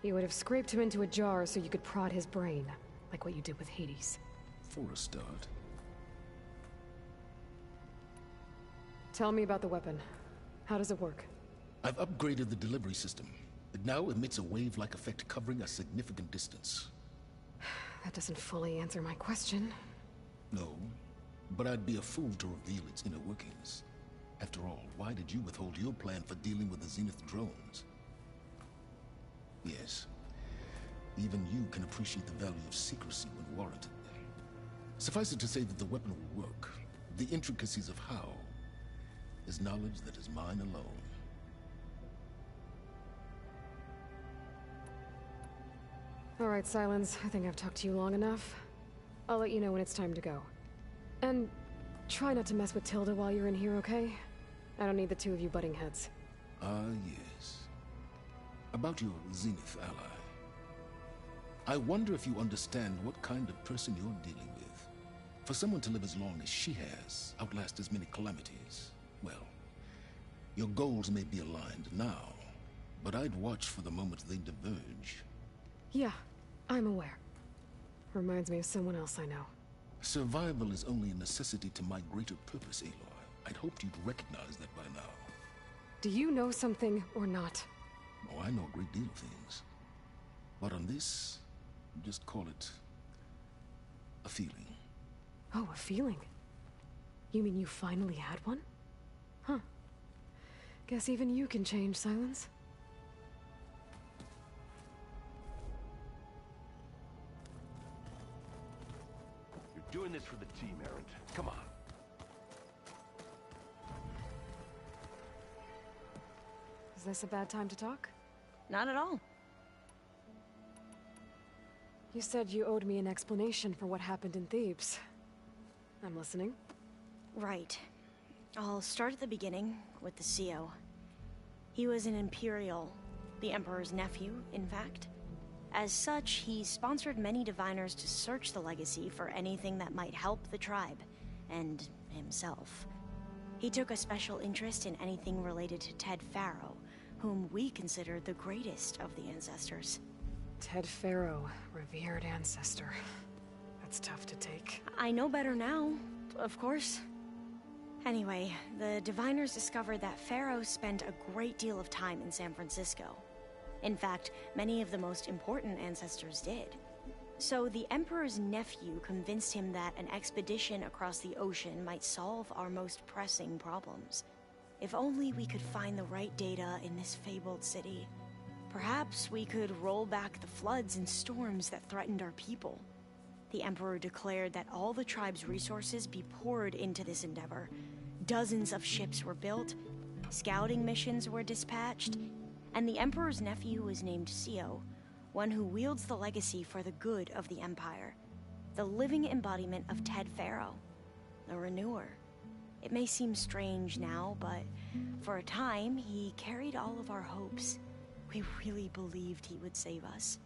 Speaker 1: You would have scraped him into a jar so you could prod his brain, like what you did with Hades.
Speaker 15: For a start.
Speaker 1: Tell me about the weapon. How does it work?
Speaker 15: I've upgraded the delivery system. It now emits a wave-like effect covering a significant distance.
Speaker 1: That doesn't fully answer my question.
Speaker 15: No, but I'd be a fool to reveal its inner workings. After all, why did you withhold your plan for dealing with the Zenith drones? Yes, even you can appreciate the value of secrecy when warranted. Suffice it to say that the weapon will work. The intricacies of how is knowledge that is mine alone.
Speaker 1: All right, Silence. I think I've talked to you long enough. I'll let you know when it's time to go. And try not to mess with Tilda while you're in here, okay? I don't need the two of you butting heads.
Speaker 15: Ah, yes. About your Zenith ally. I wonder if you understand what kind of person you're dealing with. For someone to live as long as she has, outlast as many calamities, well, your goals may be aligned now, but I'd watch for the moment they diverge.
Speaker 1: Yeah, I'm aware. Reminds me of someone else I know.
Speaker 15: Survival is only a necessity to my greater purpose, Aloy. I'd hoped you'd recognize that by now.
Speaker 1: Do you know something or not?
Speaker 15: Oh, I know a great deal of things. But on this, just call it a feeling.
Speaker 1: Oh, a feeling? You mean you finally had one? Huh. Guess even you can change, Silence.
Speaker 6: You're doing this for the team, Errant. Come on.
Speaker 1: Is this a bad time to talk?
Speaker 11: Not at all.
Speaker 1: You said you owed me an explanation for what happened in Thebes. I'm listening.
Speaker 11: Right. I'll start at the beginning with the CO. He was an Imperial, the Emperor's nephew, in fact. As such, he sponsored many diviners to search the legacy for anything that might help the tribe, and himself. He took a special interest in anything related to Ted Pharaoh, whom we consider the greatest of the ancestors.
Speaker 1: Ted Pharaoh, revered ancestor. That's tough to take.
Speaker 11: I know better now, of course. Anyway, the diviners discovered that Pharaoh spent a great deal of time in San Francisco. In fact, many of the most important ancestors did. So the Emperor's nephew convinced him that an expedition across the ocean might solve our most pressing problems. If only we could find the right data in this fabled city. Perhaps we could roll back the floods and storms that threatened our people. The Emperor declared that all the tribe's resources be poured into this endeavor. Dozens of ships were built, scouting missions were dispatched, and the Emperor's nephew was named Sio, one who wields the legacy for the good of the Empire. The living embodiment of Ted Faro, the Renewer. It may seem strange now, but for a time, he carried all of our hopes. We really believed he would save us.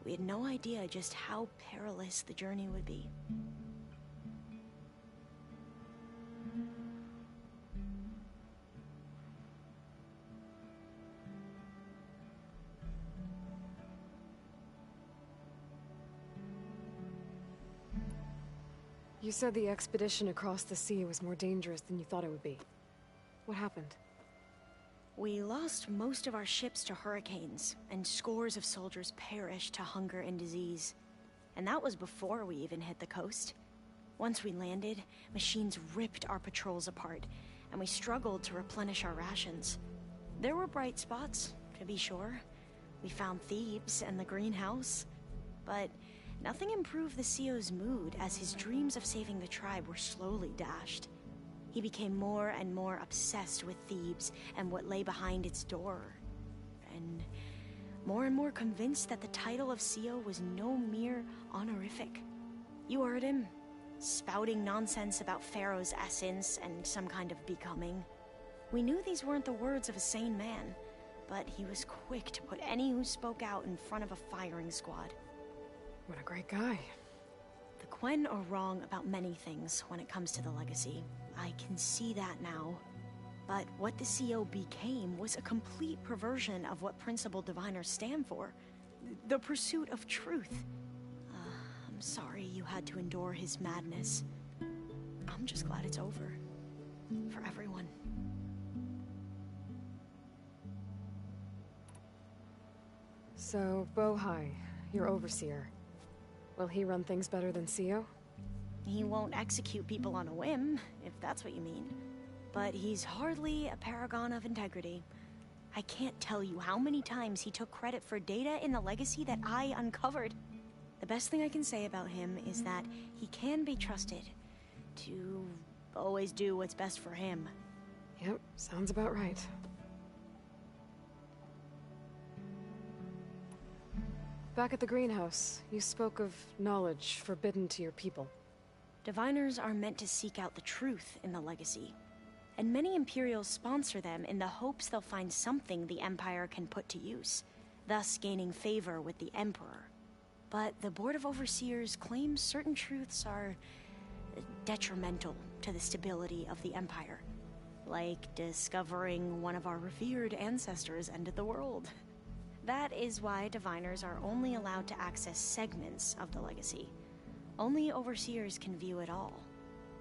Speaker 11: We had no idea just how perilous the journey would be.
Speaker 1: You said the expedition across the sea was more dangerous than you thought it would be. What happened?
Speaker 11: We lost most of our ships to hurricanes, and scores of soldiers perished to hunger and disease. And that was before we even hit the coast. Once we landed, machines ripped our patrols apart, and we struggled to replenish our rations. There were bright spots, to be sure. We found Thebes and the greenhouse, but nothing improved the CEO's mood as his dreams of saving the tribe were slowly dashed. He became more and more obsessed with Thebes and what lay behind its door, and more convinced that the title of CEO was no mere honorific. You heard him, spouting nonsense about Pharaoh's essence and some kind of becoming. We knew these weren't the words of a sane man, but he was quick to put any who spoke out in front of a firing squad.
Speaker 1: What a great guy.
Speaker 11: The Quen are wrong about many things when it comes to the legacy. I can see that now. But what the CO became was a complete perversion of what principled diviners stand for. The pursuit of truth. I'm sorry you had to endure his madness. I'm just glad it's over. For everyone.
Speaker 1: So, Bohai, your overseer. Will he run things better than CEO?
Speaker 11: He won't execute people on a whim, if that's what you mean. But he's hardly a paragon of integrity. I can't tell you how many times he took credit for data in the legacy that I uncovered. The best thing I can say about him is that he can be trusted to always do what's best for him.
Speaker 1: Yep, sounds about right. Back at the greenhouse, you spoke of knowledge forbidden to your people.
Speaker 11: Diviners are meant to seek out the truth in the legacy, and many Imperials sponsor them in the hopes they'll find something the Empire can put to use, thus gaining favor with the Emperor. But the Board of Overseers claims certain truths are detrimental to the stability of the Empire, like discovering one of our revered ancestors ended the world. That is why Diviners are only allowed to access segments of the legacy. Only Overseers can view it all.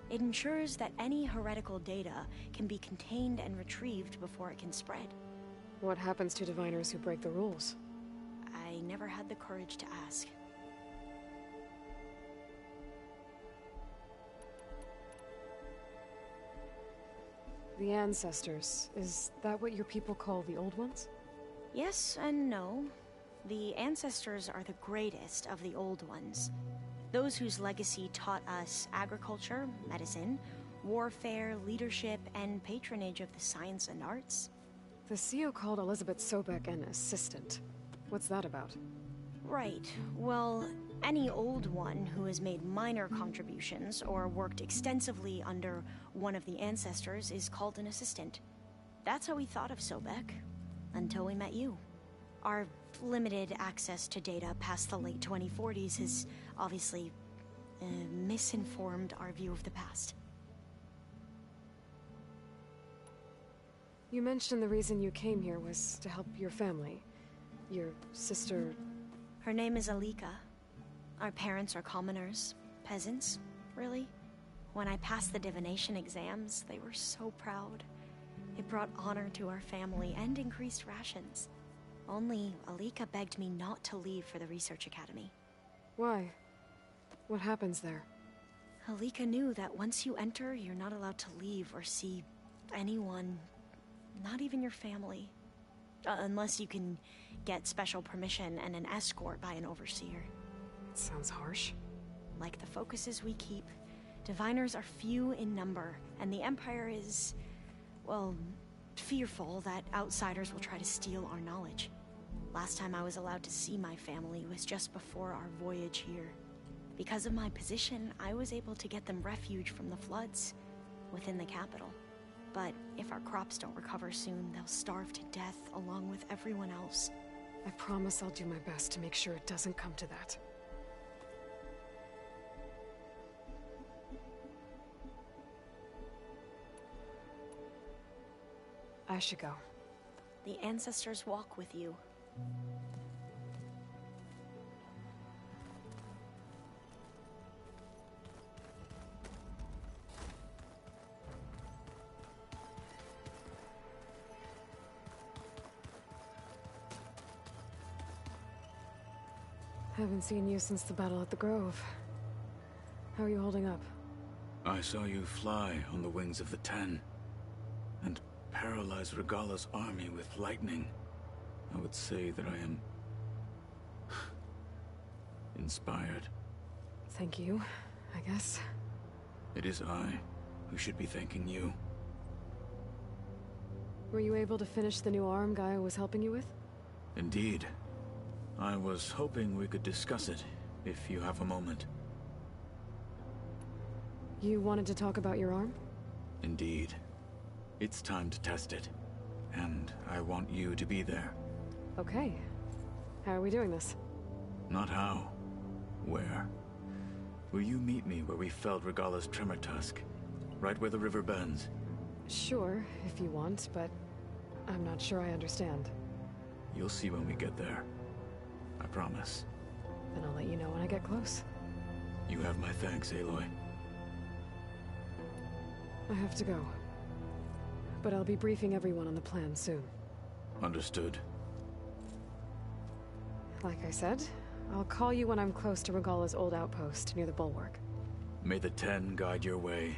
Speaker 11: It ensures that any heretical data can be contained and retrieved before it can spread.
Speaker 1: What happens to Diviners who break the rules?
Speaker 11: I never had the courage to ask.
Speaker 1: The Ancestors, is that what your people call the Old Ones?
Speaker 11: Yes and no. The Ancestors are the greatest of the Old Ones. Those whose legacy taught us agriculture, medicine, warfare, leadership, and patronage of the science and arts.
Speaker 1: The CEO called Elizabeth Sobek an assistant. What's that about?
Speaker 11: Right. Well, any Old One who has made minor contributions or worked extensively under one of the Ancestors is called an assistant. That's how we thought of Sobek, until we met you. Our limited access to data past the late 2040s has obviously misinformed our view of the past.
Speaker 1: You mentioned the reason you came here was to help your family. Your sister...
Speaker 11: Her name is Alika. Our parents are commoners. Peasants, really. When I passed the divination exams, they were so proud. It brought honor to our family and increased rations. Only Alika begged me not to leave for the research academy.
Speaker 1: Why? What happens there?
Speaker 11: Alika knew that once you enter, you're not allowed to leave or see anyone, not even your family. Unless you can get special permission and an escort by an overseer.
Speaker 1: Sounds harsh.
Speaker 11: Like the focuses we keep, diviners are few in number, and the Empire is, well, fearful that outsiders will try to steal our knowledge. Last time I was allowed to see my family was just before our voyage here. Because of my position, I was able to get them refuge from the floods within the capital. But if our crops don't recover soon, they'll starve to death along with everyone else.
Speaker 1: I promise I'll do my best to make sure it doesn't come to that. I should go.
Speaker 11: The ancestors walk with you.
Speaker 1: Haven't seen you since the battle at the Grove. How are you holding up?
Speaker 10: I saw you fly on the wings of the Ten, and paralyze Regala's army with lightning. I would say that I am inspired.
Speaker 1: Thank you, I guess.
Speaker 10: It is I who should be thanking you.
Speaker 1: Were you able to finish the new arm Gaia was helping you with?
Speaker 10: Indeed. I was hoping we could discuss it, if you have a moment.
Speaker 1: You wanted to talk about your arm?
Speaker 10: Indeed. It's time to test it. And I want you to be there.
Speaker 1: Okay. How are we doing this?
Speaker 10: Not how. Where? Will you meet me where we felled Regala's tremor tusk? Right where the river bends?
Speaker 1: Sure, if you want, but I'm not sure I understand.
Speaker 10: You'll see when we get there. I promise.
Speaker 1: Then I'll let you know when I get close.
Speaker 10: You have my thanks, Aloy.
Speaker 1: I have to go. But I'll be briefing everyone on the plan soon.
Speaker 10: Understood.
Speaker 1: Like I said, I'll call you when I'm close to Regala's old outpost near the bulwark.
Speaker 10: May the Ten guide your way.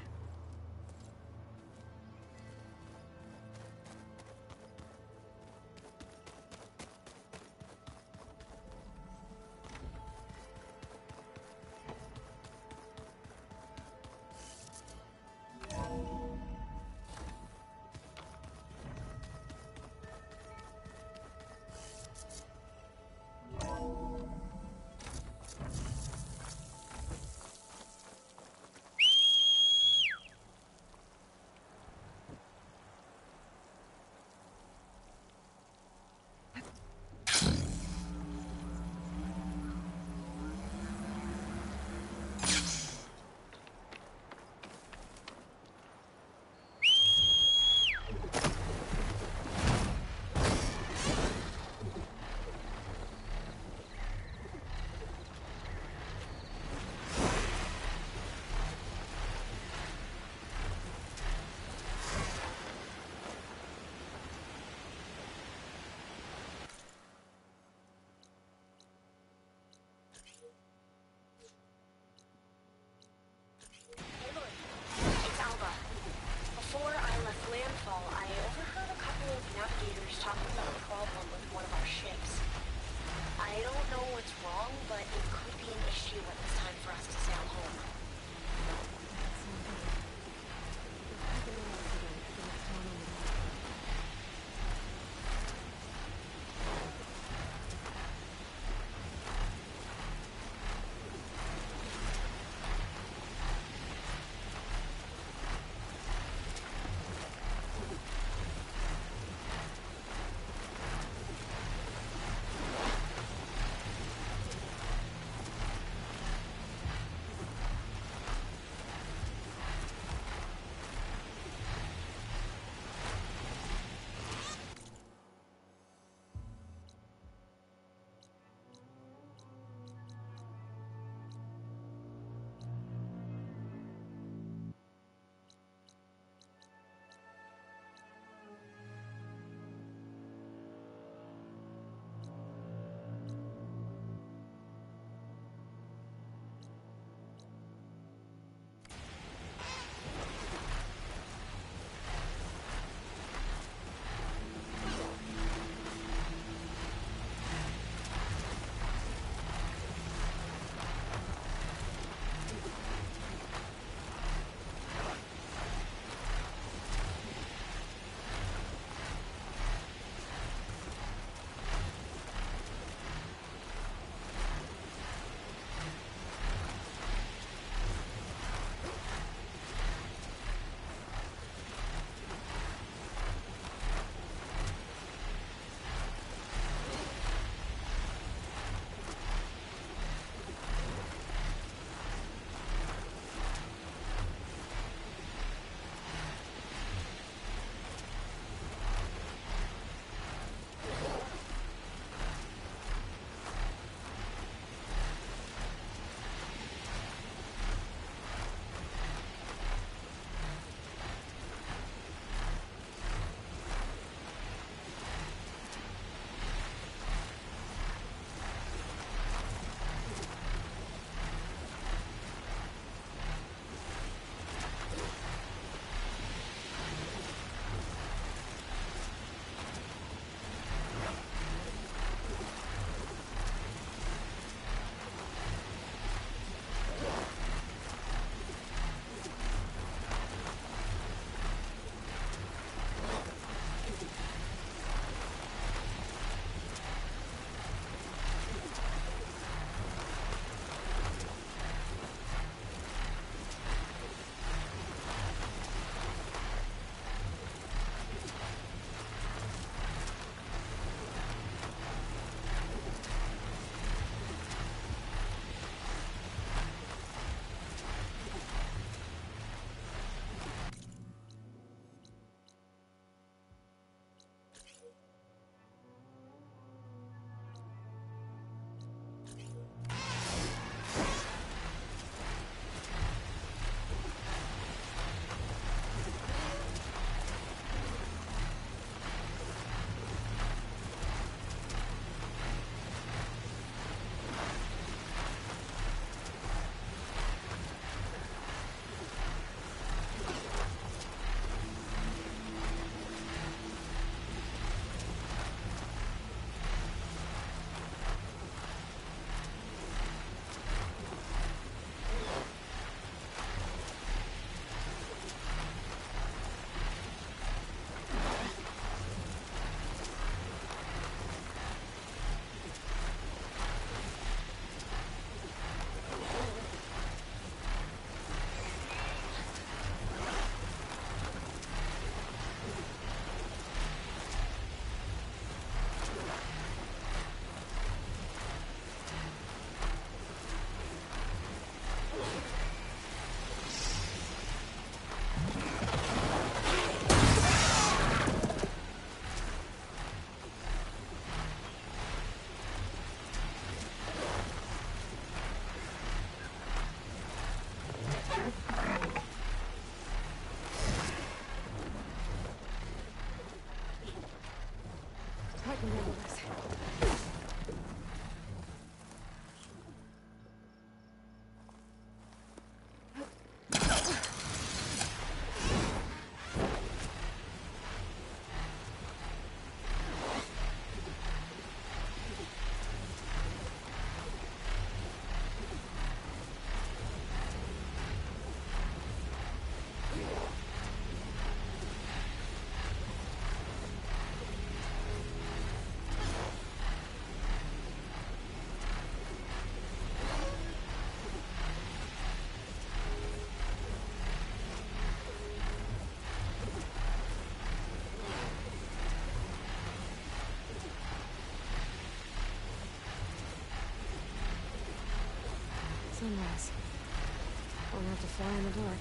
Speaker 1: We'll have to fly in the dark.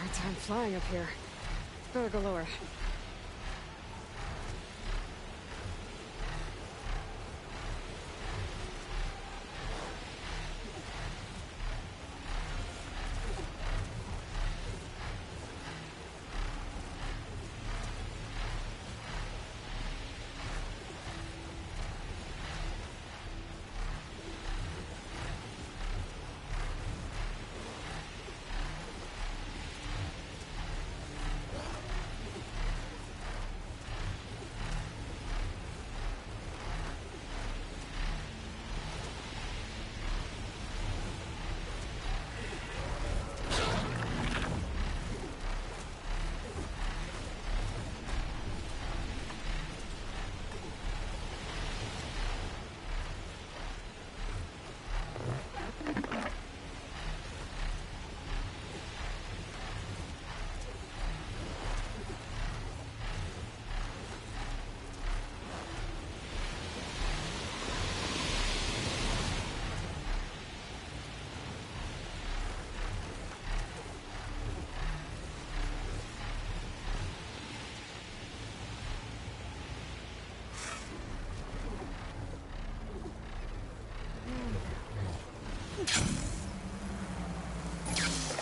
Speaker 1: Hard time flying up here. Better go lower.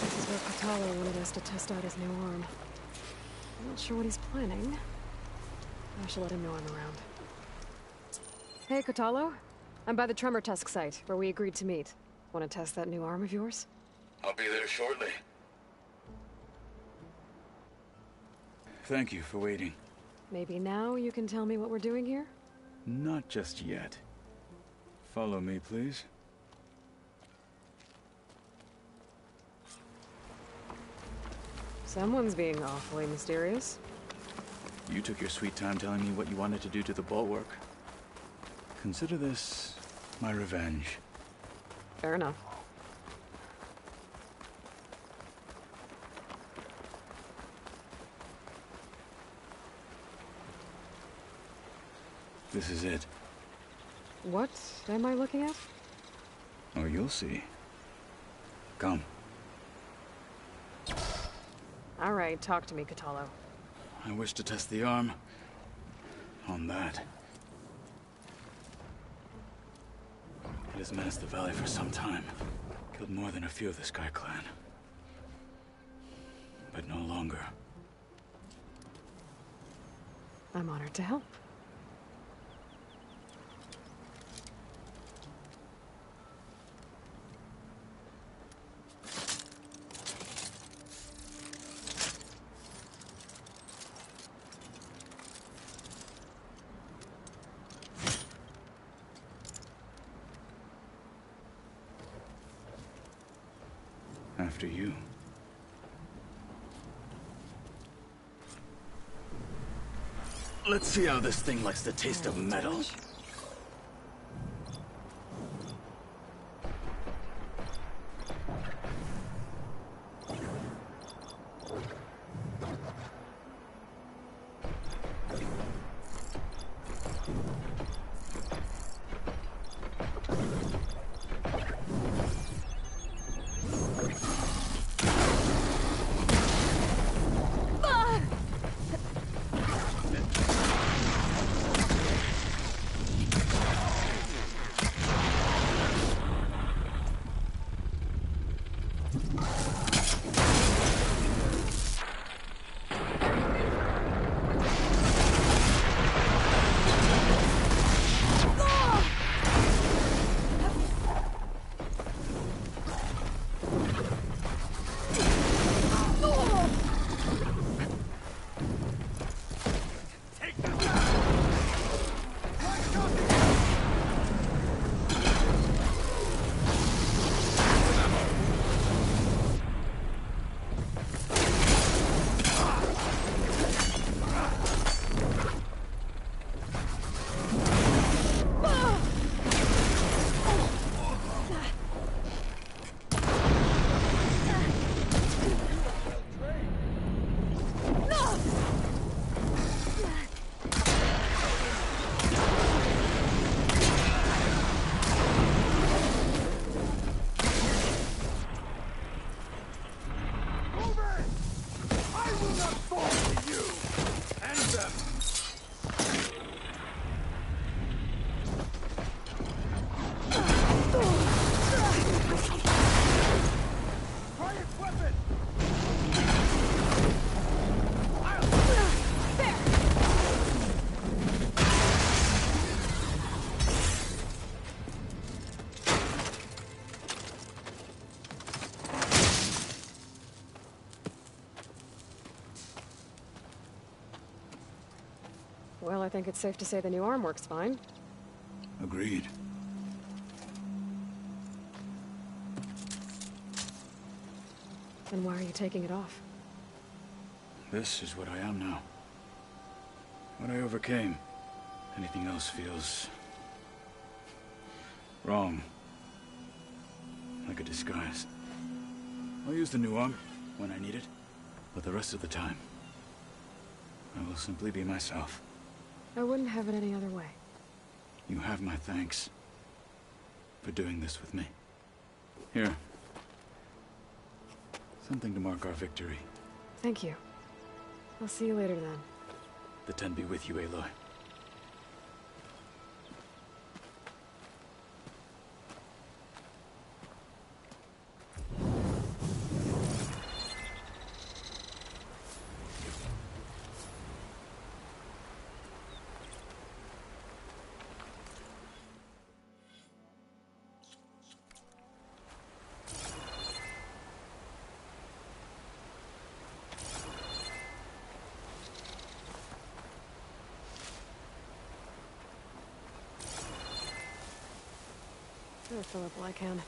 Speaker 1: This is where Patalo wanted us to test out his new arm. I'm not sure what he's planning. I should let him know I'm around. Hey, Kotalo. I'm by the Tremor Tusk site, where we agreed to meet. Want to test that new arm of yours?
Speaker 8: I'll be there shortly.
Speaker 10: Thank you for waiting.
Speaker 1: Maybe now you can tell me what we're doing here?
Speaker 10: Not just yet. Follow me, please.
Speaker 1: Someone's being awfully mysterious.
Speaker 10: You took your sweet time telling me what you wanted to do to the bulwark. Consider this my revenge.
Speaker 1: Fair enough.
Speaker 10: This is it.
Speaker 1: What am I looking at?
Speaker 10: Oh, you'll see. Come.
Speaker 1: All right, talk to me, Catalo.
Speaker 10: I wish to test the arm on that. It has menaced the valley for some time. Killed more than a few of the Sky Clan. But no longer.
Speaker 1: I'm honored to help.
Speaker 10: After you. Let's see how this thing likes the taste of metal.
Speaker 1: Well, I think it's safe to say the new arm works fine.
Speaker 10: Agreed.
Speaker 1: Then why are you taking it off?
Speaker 10: This is what I am now. What I overcame. Anything else feels wrong. Like a disguise. I'll use the new arm when I need it, but the rest of the time, I will simply be myself.
Speaker 1: I wouldn't have it any other way.
Speaker 10: You have my thanks for doing this with me. Here. Something to mark our victory.
Speaker 1: Thank you. I'll see you later then.
Speaker 10: The Ten be with you, Aloy.
Speaker 1: I'll fill up while I can.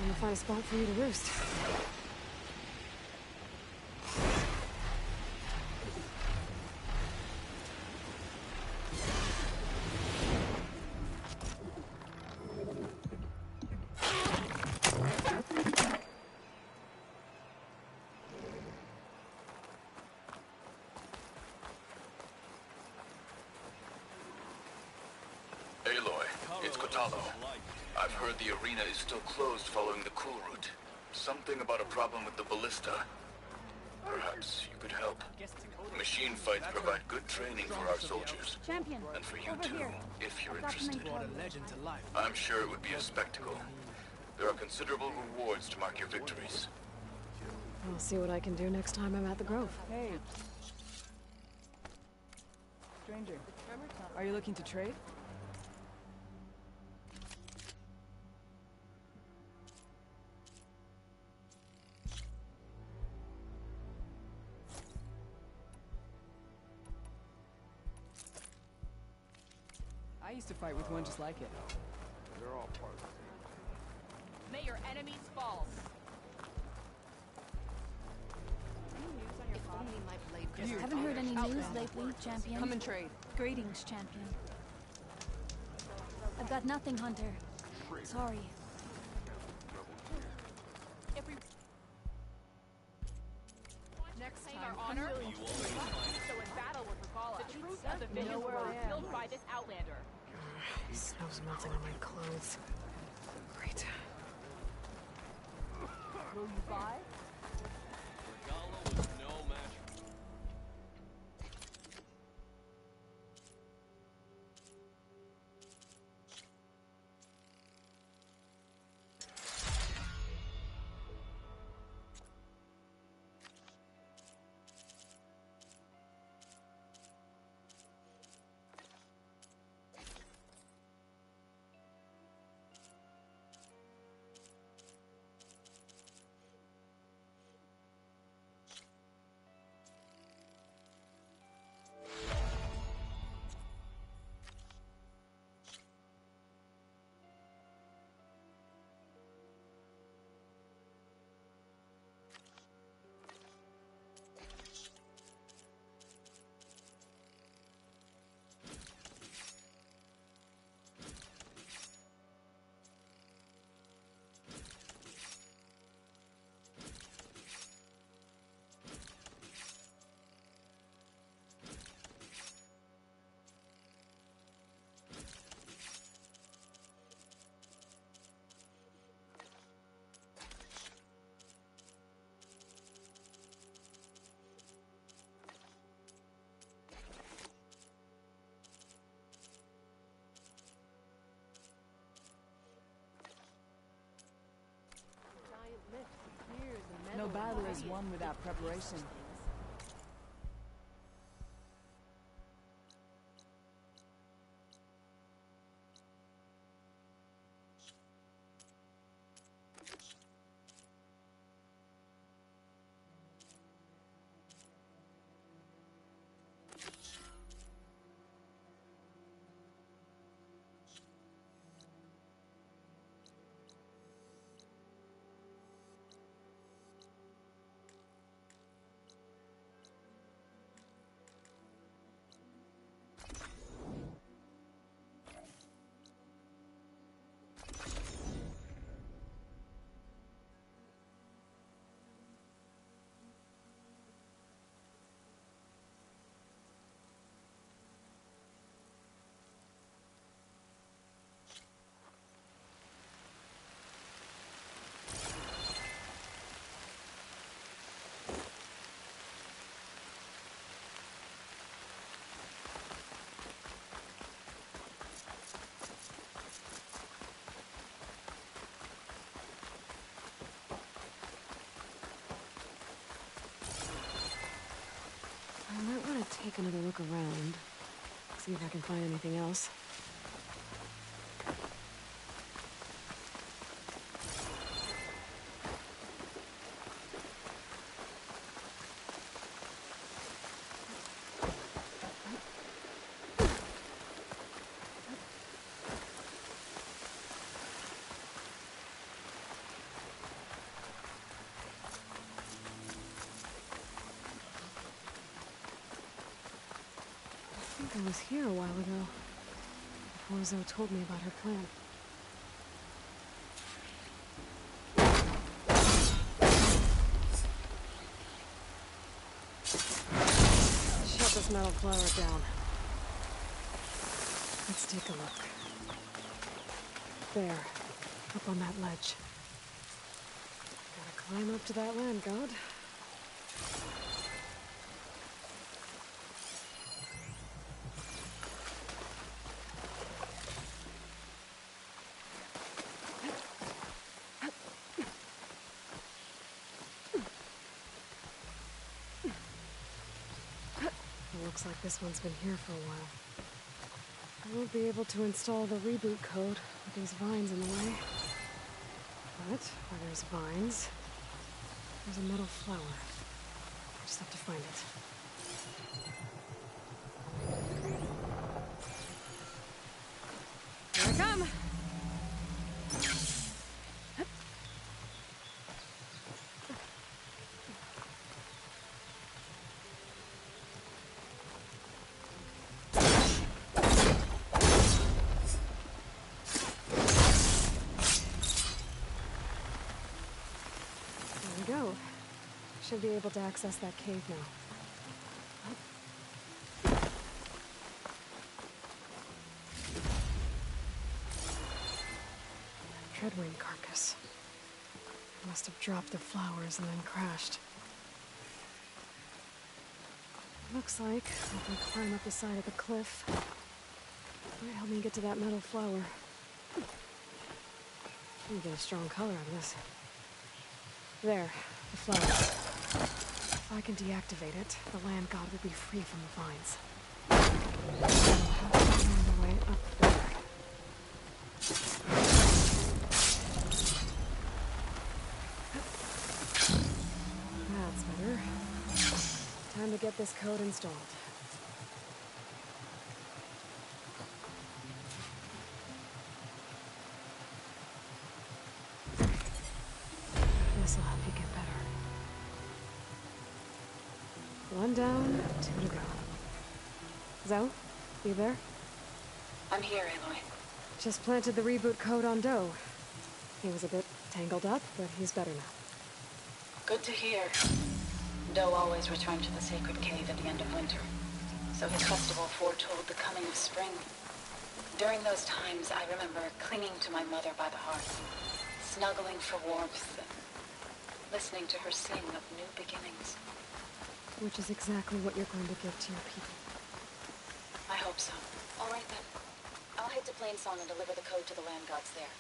Speaker 1: Trying to find a spot for you to roost.
Speaker 17: Aloy, it's Kotalo. I've heard the arena is still closed following the cool route. Something about a problem with the ballista. Perhaps you could help. Machine fights provide good training for our soldiers.
Speaker 9: Champion,
Speaker 17: and for you
Speaker 9: over
Speaker 17: too,
Speaker 9: here.
Speaker 17: if you're
Speaker 9: I've got some
Speaker 17: interested.
Speaker 9: info.
Speaker 17: I'm sure it would be a spectacle. There are considerable rewards to mark your victories.
Speaker 1: I'll see what I can do next time I'm at the Grove.
Speaker 18: Hey. Stranger, are you looking to trade? I used to fight with one just like it.
Speaker 6: They're all part of it.
Speaker 5: May your enemies fall.
Speaker 11: If only my blade could.
Speaker 18: You.
Speaker 11: Haven't heard any news
Speaker 18: Outbound.
Speaker 11: lately, champion.
Speaker 18: Come and trade.
Speaker 11: Greetings, champion. I've got nothing, Hunter. Sorry.
Speaker 5: Next time our honor, so in battle would recall us. The truth of the visions were revealed by this outlander.
Speaker 1: Snow's melting on my clothes. Great.
Speaker 5: Will you buy?
Speaker 6: Regalo was no match.
Speaker 18: No battle is won without preparation.
Speaker 1: I might want to take another look around. See if I can find anything else. I was here a while ago, before Zoe told me about her plan. Shut this metal flower down. Let's take a look. There, up on that ledge. Gotta climb up to that land god. Looks like this one's been here for a while. I won't be able to install the reboot code with these vines in the way. But where there's vines, there's a metal flower. I just have to find it. Here I come! Should be able to access that cave now. Treadwing carcass. Must have dropped the flowers and then crashed. Looks like if I climb up the side of the cliff, it might help me get to that metal flower. Let me get a strong color on this. There, the flower. If I can deactivate it, the land god will be free from the vines. I'll have to find a way up there. That's better. Time to get this code installed. This'll help you get better. One down, two to go. Zoe, you there?
Speaker 9: I'm here, Aloy.
Speaker 1: Just planted the reboot code on Doe. He was a bit tangled up, but he's better now.
Speaker 9: Good to hear. Doe always returned to the sacred cave at the end of winter, so his festival foretold the coming of spring. During those times, I remember clinging to my mother by the hearth, snuggling for warmth, and listening to her sing of new beginnings.
Speaker 1: Which is exactly what you're going to give to your people.
Speaker 9: I hope so. All right then. I'll head to Plainsong and deliver the code to the land gods there.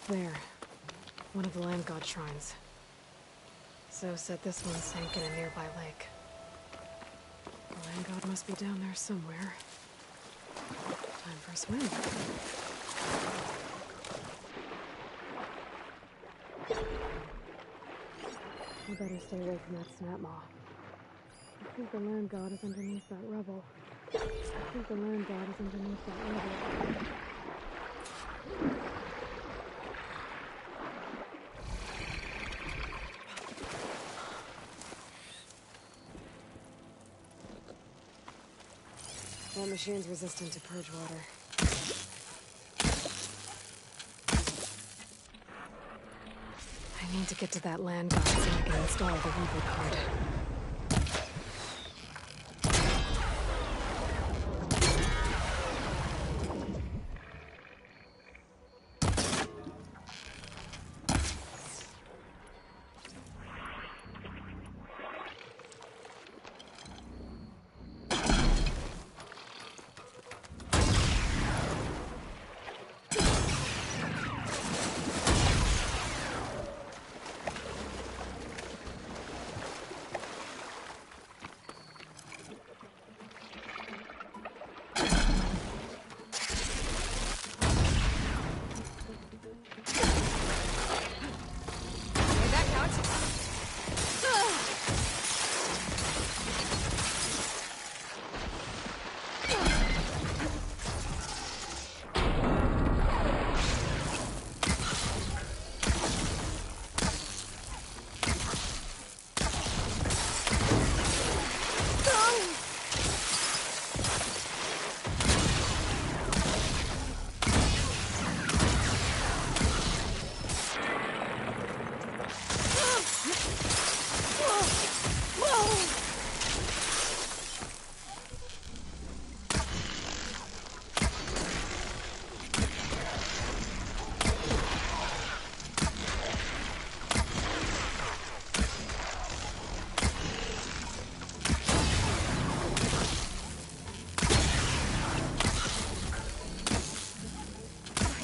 Speaker 1: There. One of the land god shrines. So said this one sank in a nearby lake. The land god must be down there somewhere. Time for a swim. I better stay away from that snap maw. I think the land god is underneath that rubble. I think the land god is underneath that rubble. That machine's resistant to purge water. I need to get to that land god so I can install the reboot code.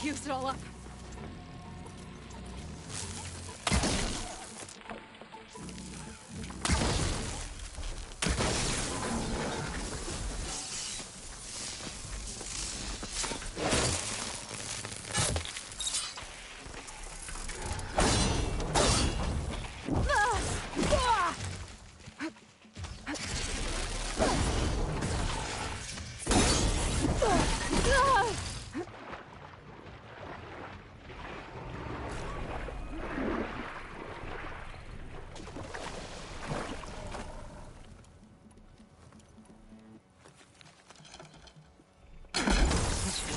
Speaker 1: Used it all up.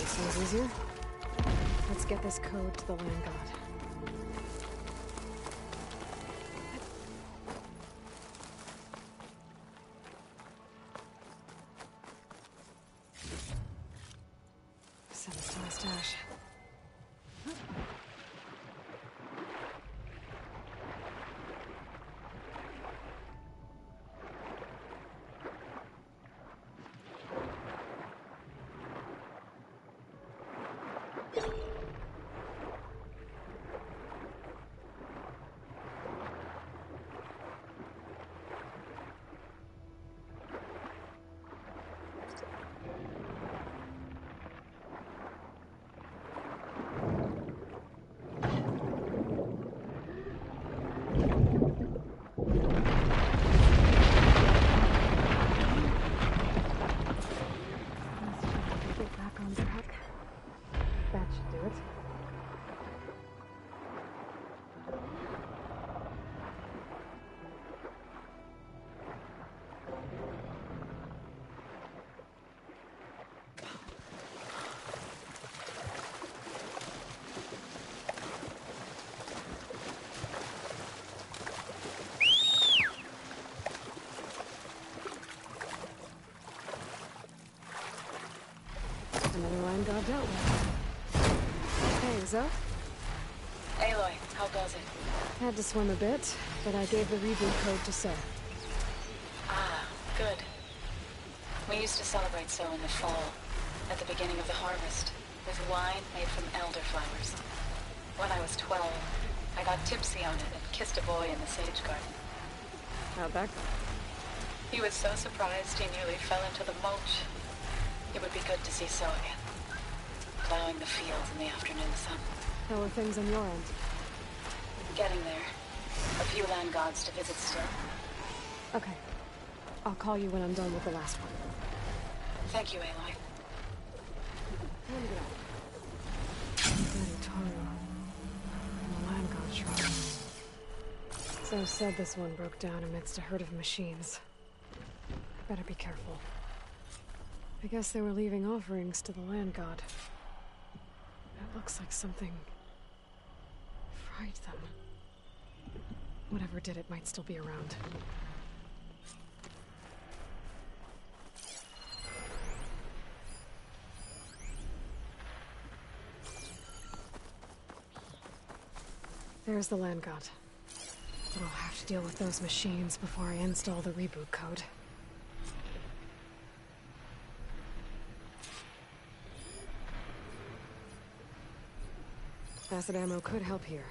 Speaker 1: Sounds easier. Let's get this code to the land god. Send this to my stash. Another line got dealt with. Hey, Zoe?
Speaker 3: Aloy, how goes it?
Speaker 1: Had to swim a bit, but I gave the reboot code to Sarah.
Speaker 3: Ah, good. We used to celebrate so in the fall, at the beginning of the harvest, with wine made from elderflowers. When I was 12, I got tipsy on it and kissed a boy in the sage garden.
Speaker 1: How'd that go?
Speaker 3: He was so surprised he nearly fell into the mulch. It would be good to see So again. Plowing the fields in the afternoon sun.
Speaker 1: How are things on your end?
Speaker 3: Getting there. A few land gods to visit still.
Speaker 1: Okay. I'll call you when I'm done with the last one.
Speaker 3: Thank you, Aloy.
Speaker 1: Let me get out. Daddy Toru. And the land god shrine. So said this one broke down amidst a herd of machines. Better be careful. I guess they were leaving offerings to the land god. It looks like something fried them. Whatever did it might still be around. There's the land god. But I'll have to deal with those machines before I install the reboot code. Acid ammo could help here.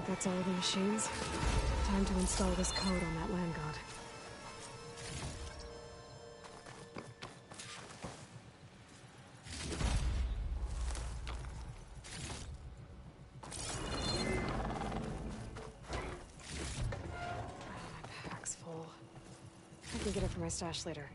Speaker 1: That's all the machines. Time to install this code on that land god. My pack's full. I can get it from my stash later.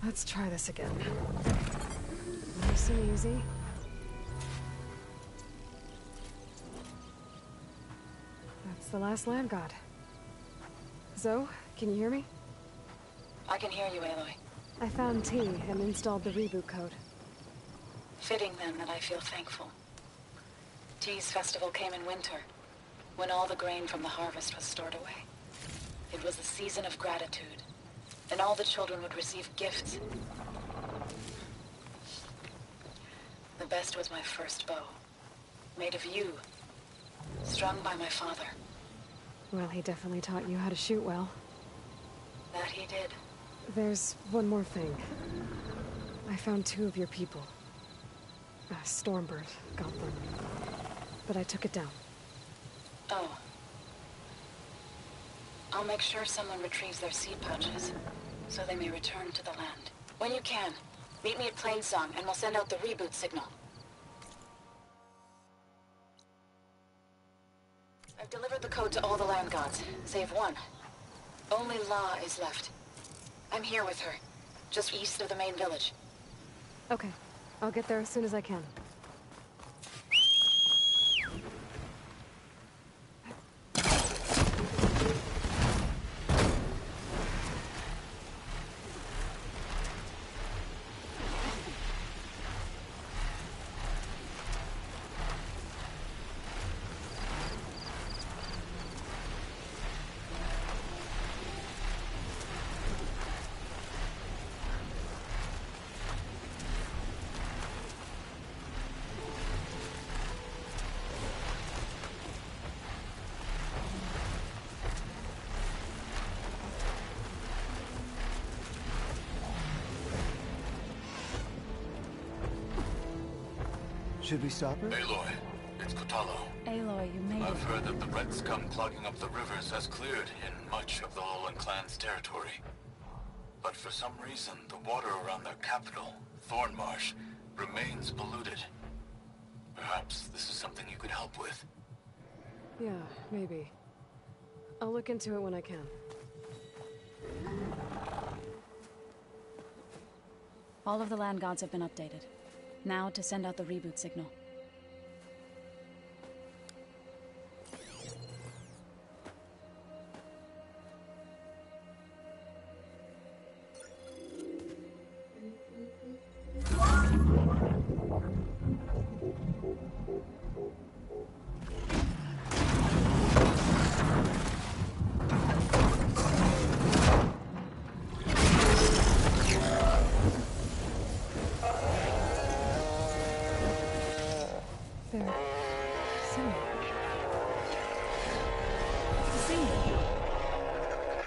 Speaker 1: Let's try this again. Nice and easy. That's the last land god. Zoe, can you hear me?
Speaker 9: I can hear you, Aloy.
Speaker 1: I found T and installed the reboot code.
Speaker 9: Fitting then that I feel thankful. T's festival came in winter, when all the grain from the harvest was stored away. It was a season of gratitude, and all the children would receive gifts. The best was my first bow, made of yew, strung by my father.
Speaker 1: Well, he definitely taught you how to shoot well.
Speaker 9: That he did.
Speaker 1: There's one more thing. I found 2 of your people. Stormbird got them, but I took it down.
Speaker 9: Oh. I'll make sure someone retrieves their seed pouches, so they may return to the land. When you can, meet me at Plainsong, and we'll send out the reboot signal. I've delivered the code to all the land gods, save one. Only La is left. I'm here with her, just east of the main village.
Speaker 1: Okay, I'll get there as soon as I can.
Speaker 19: Should we stop her?
Speaker 17: Aloy, it's Kotallo.
Speaker 3: Aloy, you made
Speaker 17: I've
Speaker 3: it.
Speaker 17: heard that the red scum clogging up the rivers has cleared in much of the Lowland clan's territory. But for some reason, the water around their capital, Thornmarsh, remains polluted. Perhaps this is something you could help with.
Speaker 1: Yeah, maybe. I'll look into it when I can.
Speaker 3: All of the land gods have been updated. Now to send out the reboot signal.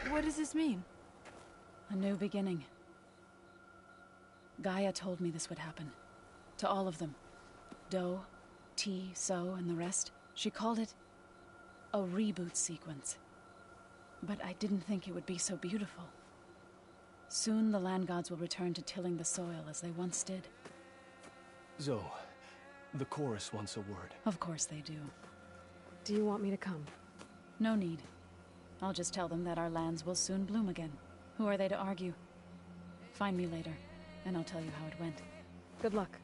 Speaker 11: What does this mean?
Speaker 3: A new beginning. Gaia told me this would happen. To all of them. Do, T, So, and the rest. She called it a reboot sequence. But I didn't think it would be so beautiful. Soon the land gods will return to tilling the soil as they once did.
Speaker 19: Zoe, the chorus wants a word.
Speaker 3: Of course they do.
Speaker 1: Do you want me to come?
Speaker 3: No need. I'll just tell them that our lands will soon bloom again. Who are they to argue? Find me later, and I'll tell you how it went.
Speaker 1: Good luck.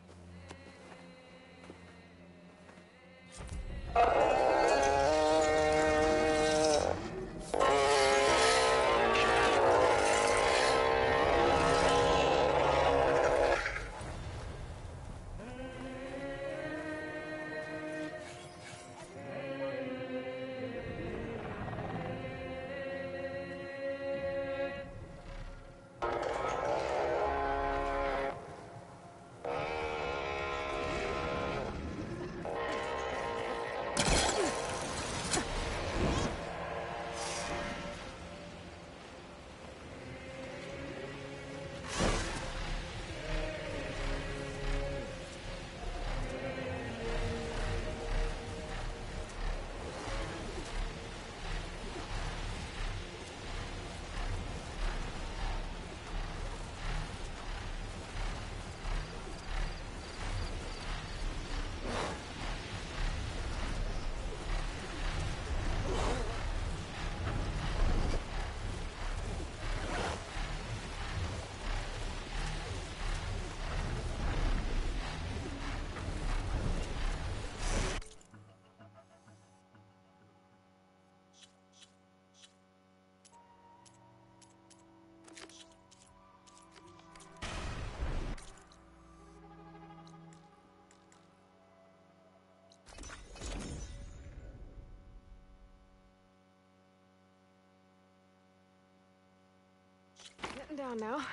Speaker 1: I'm down now.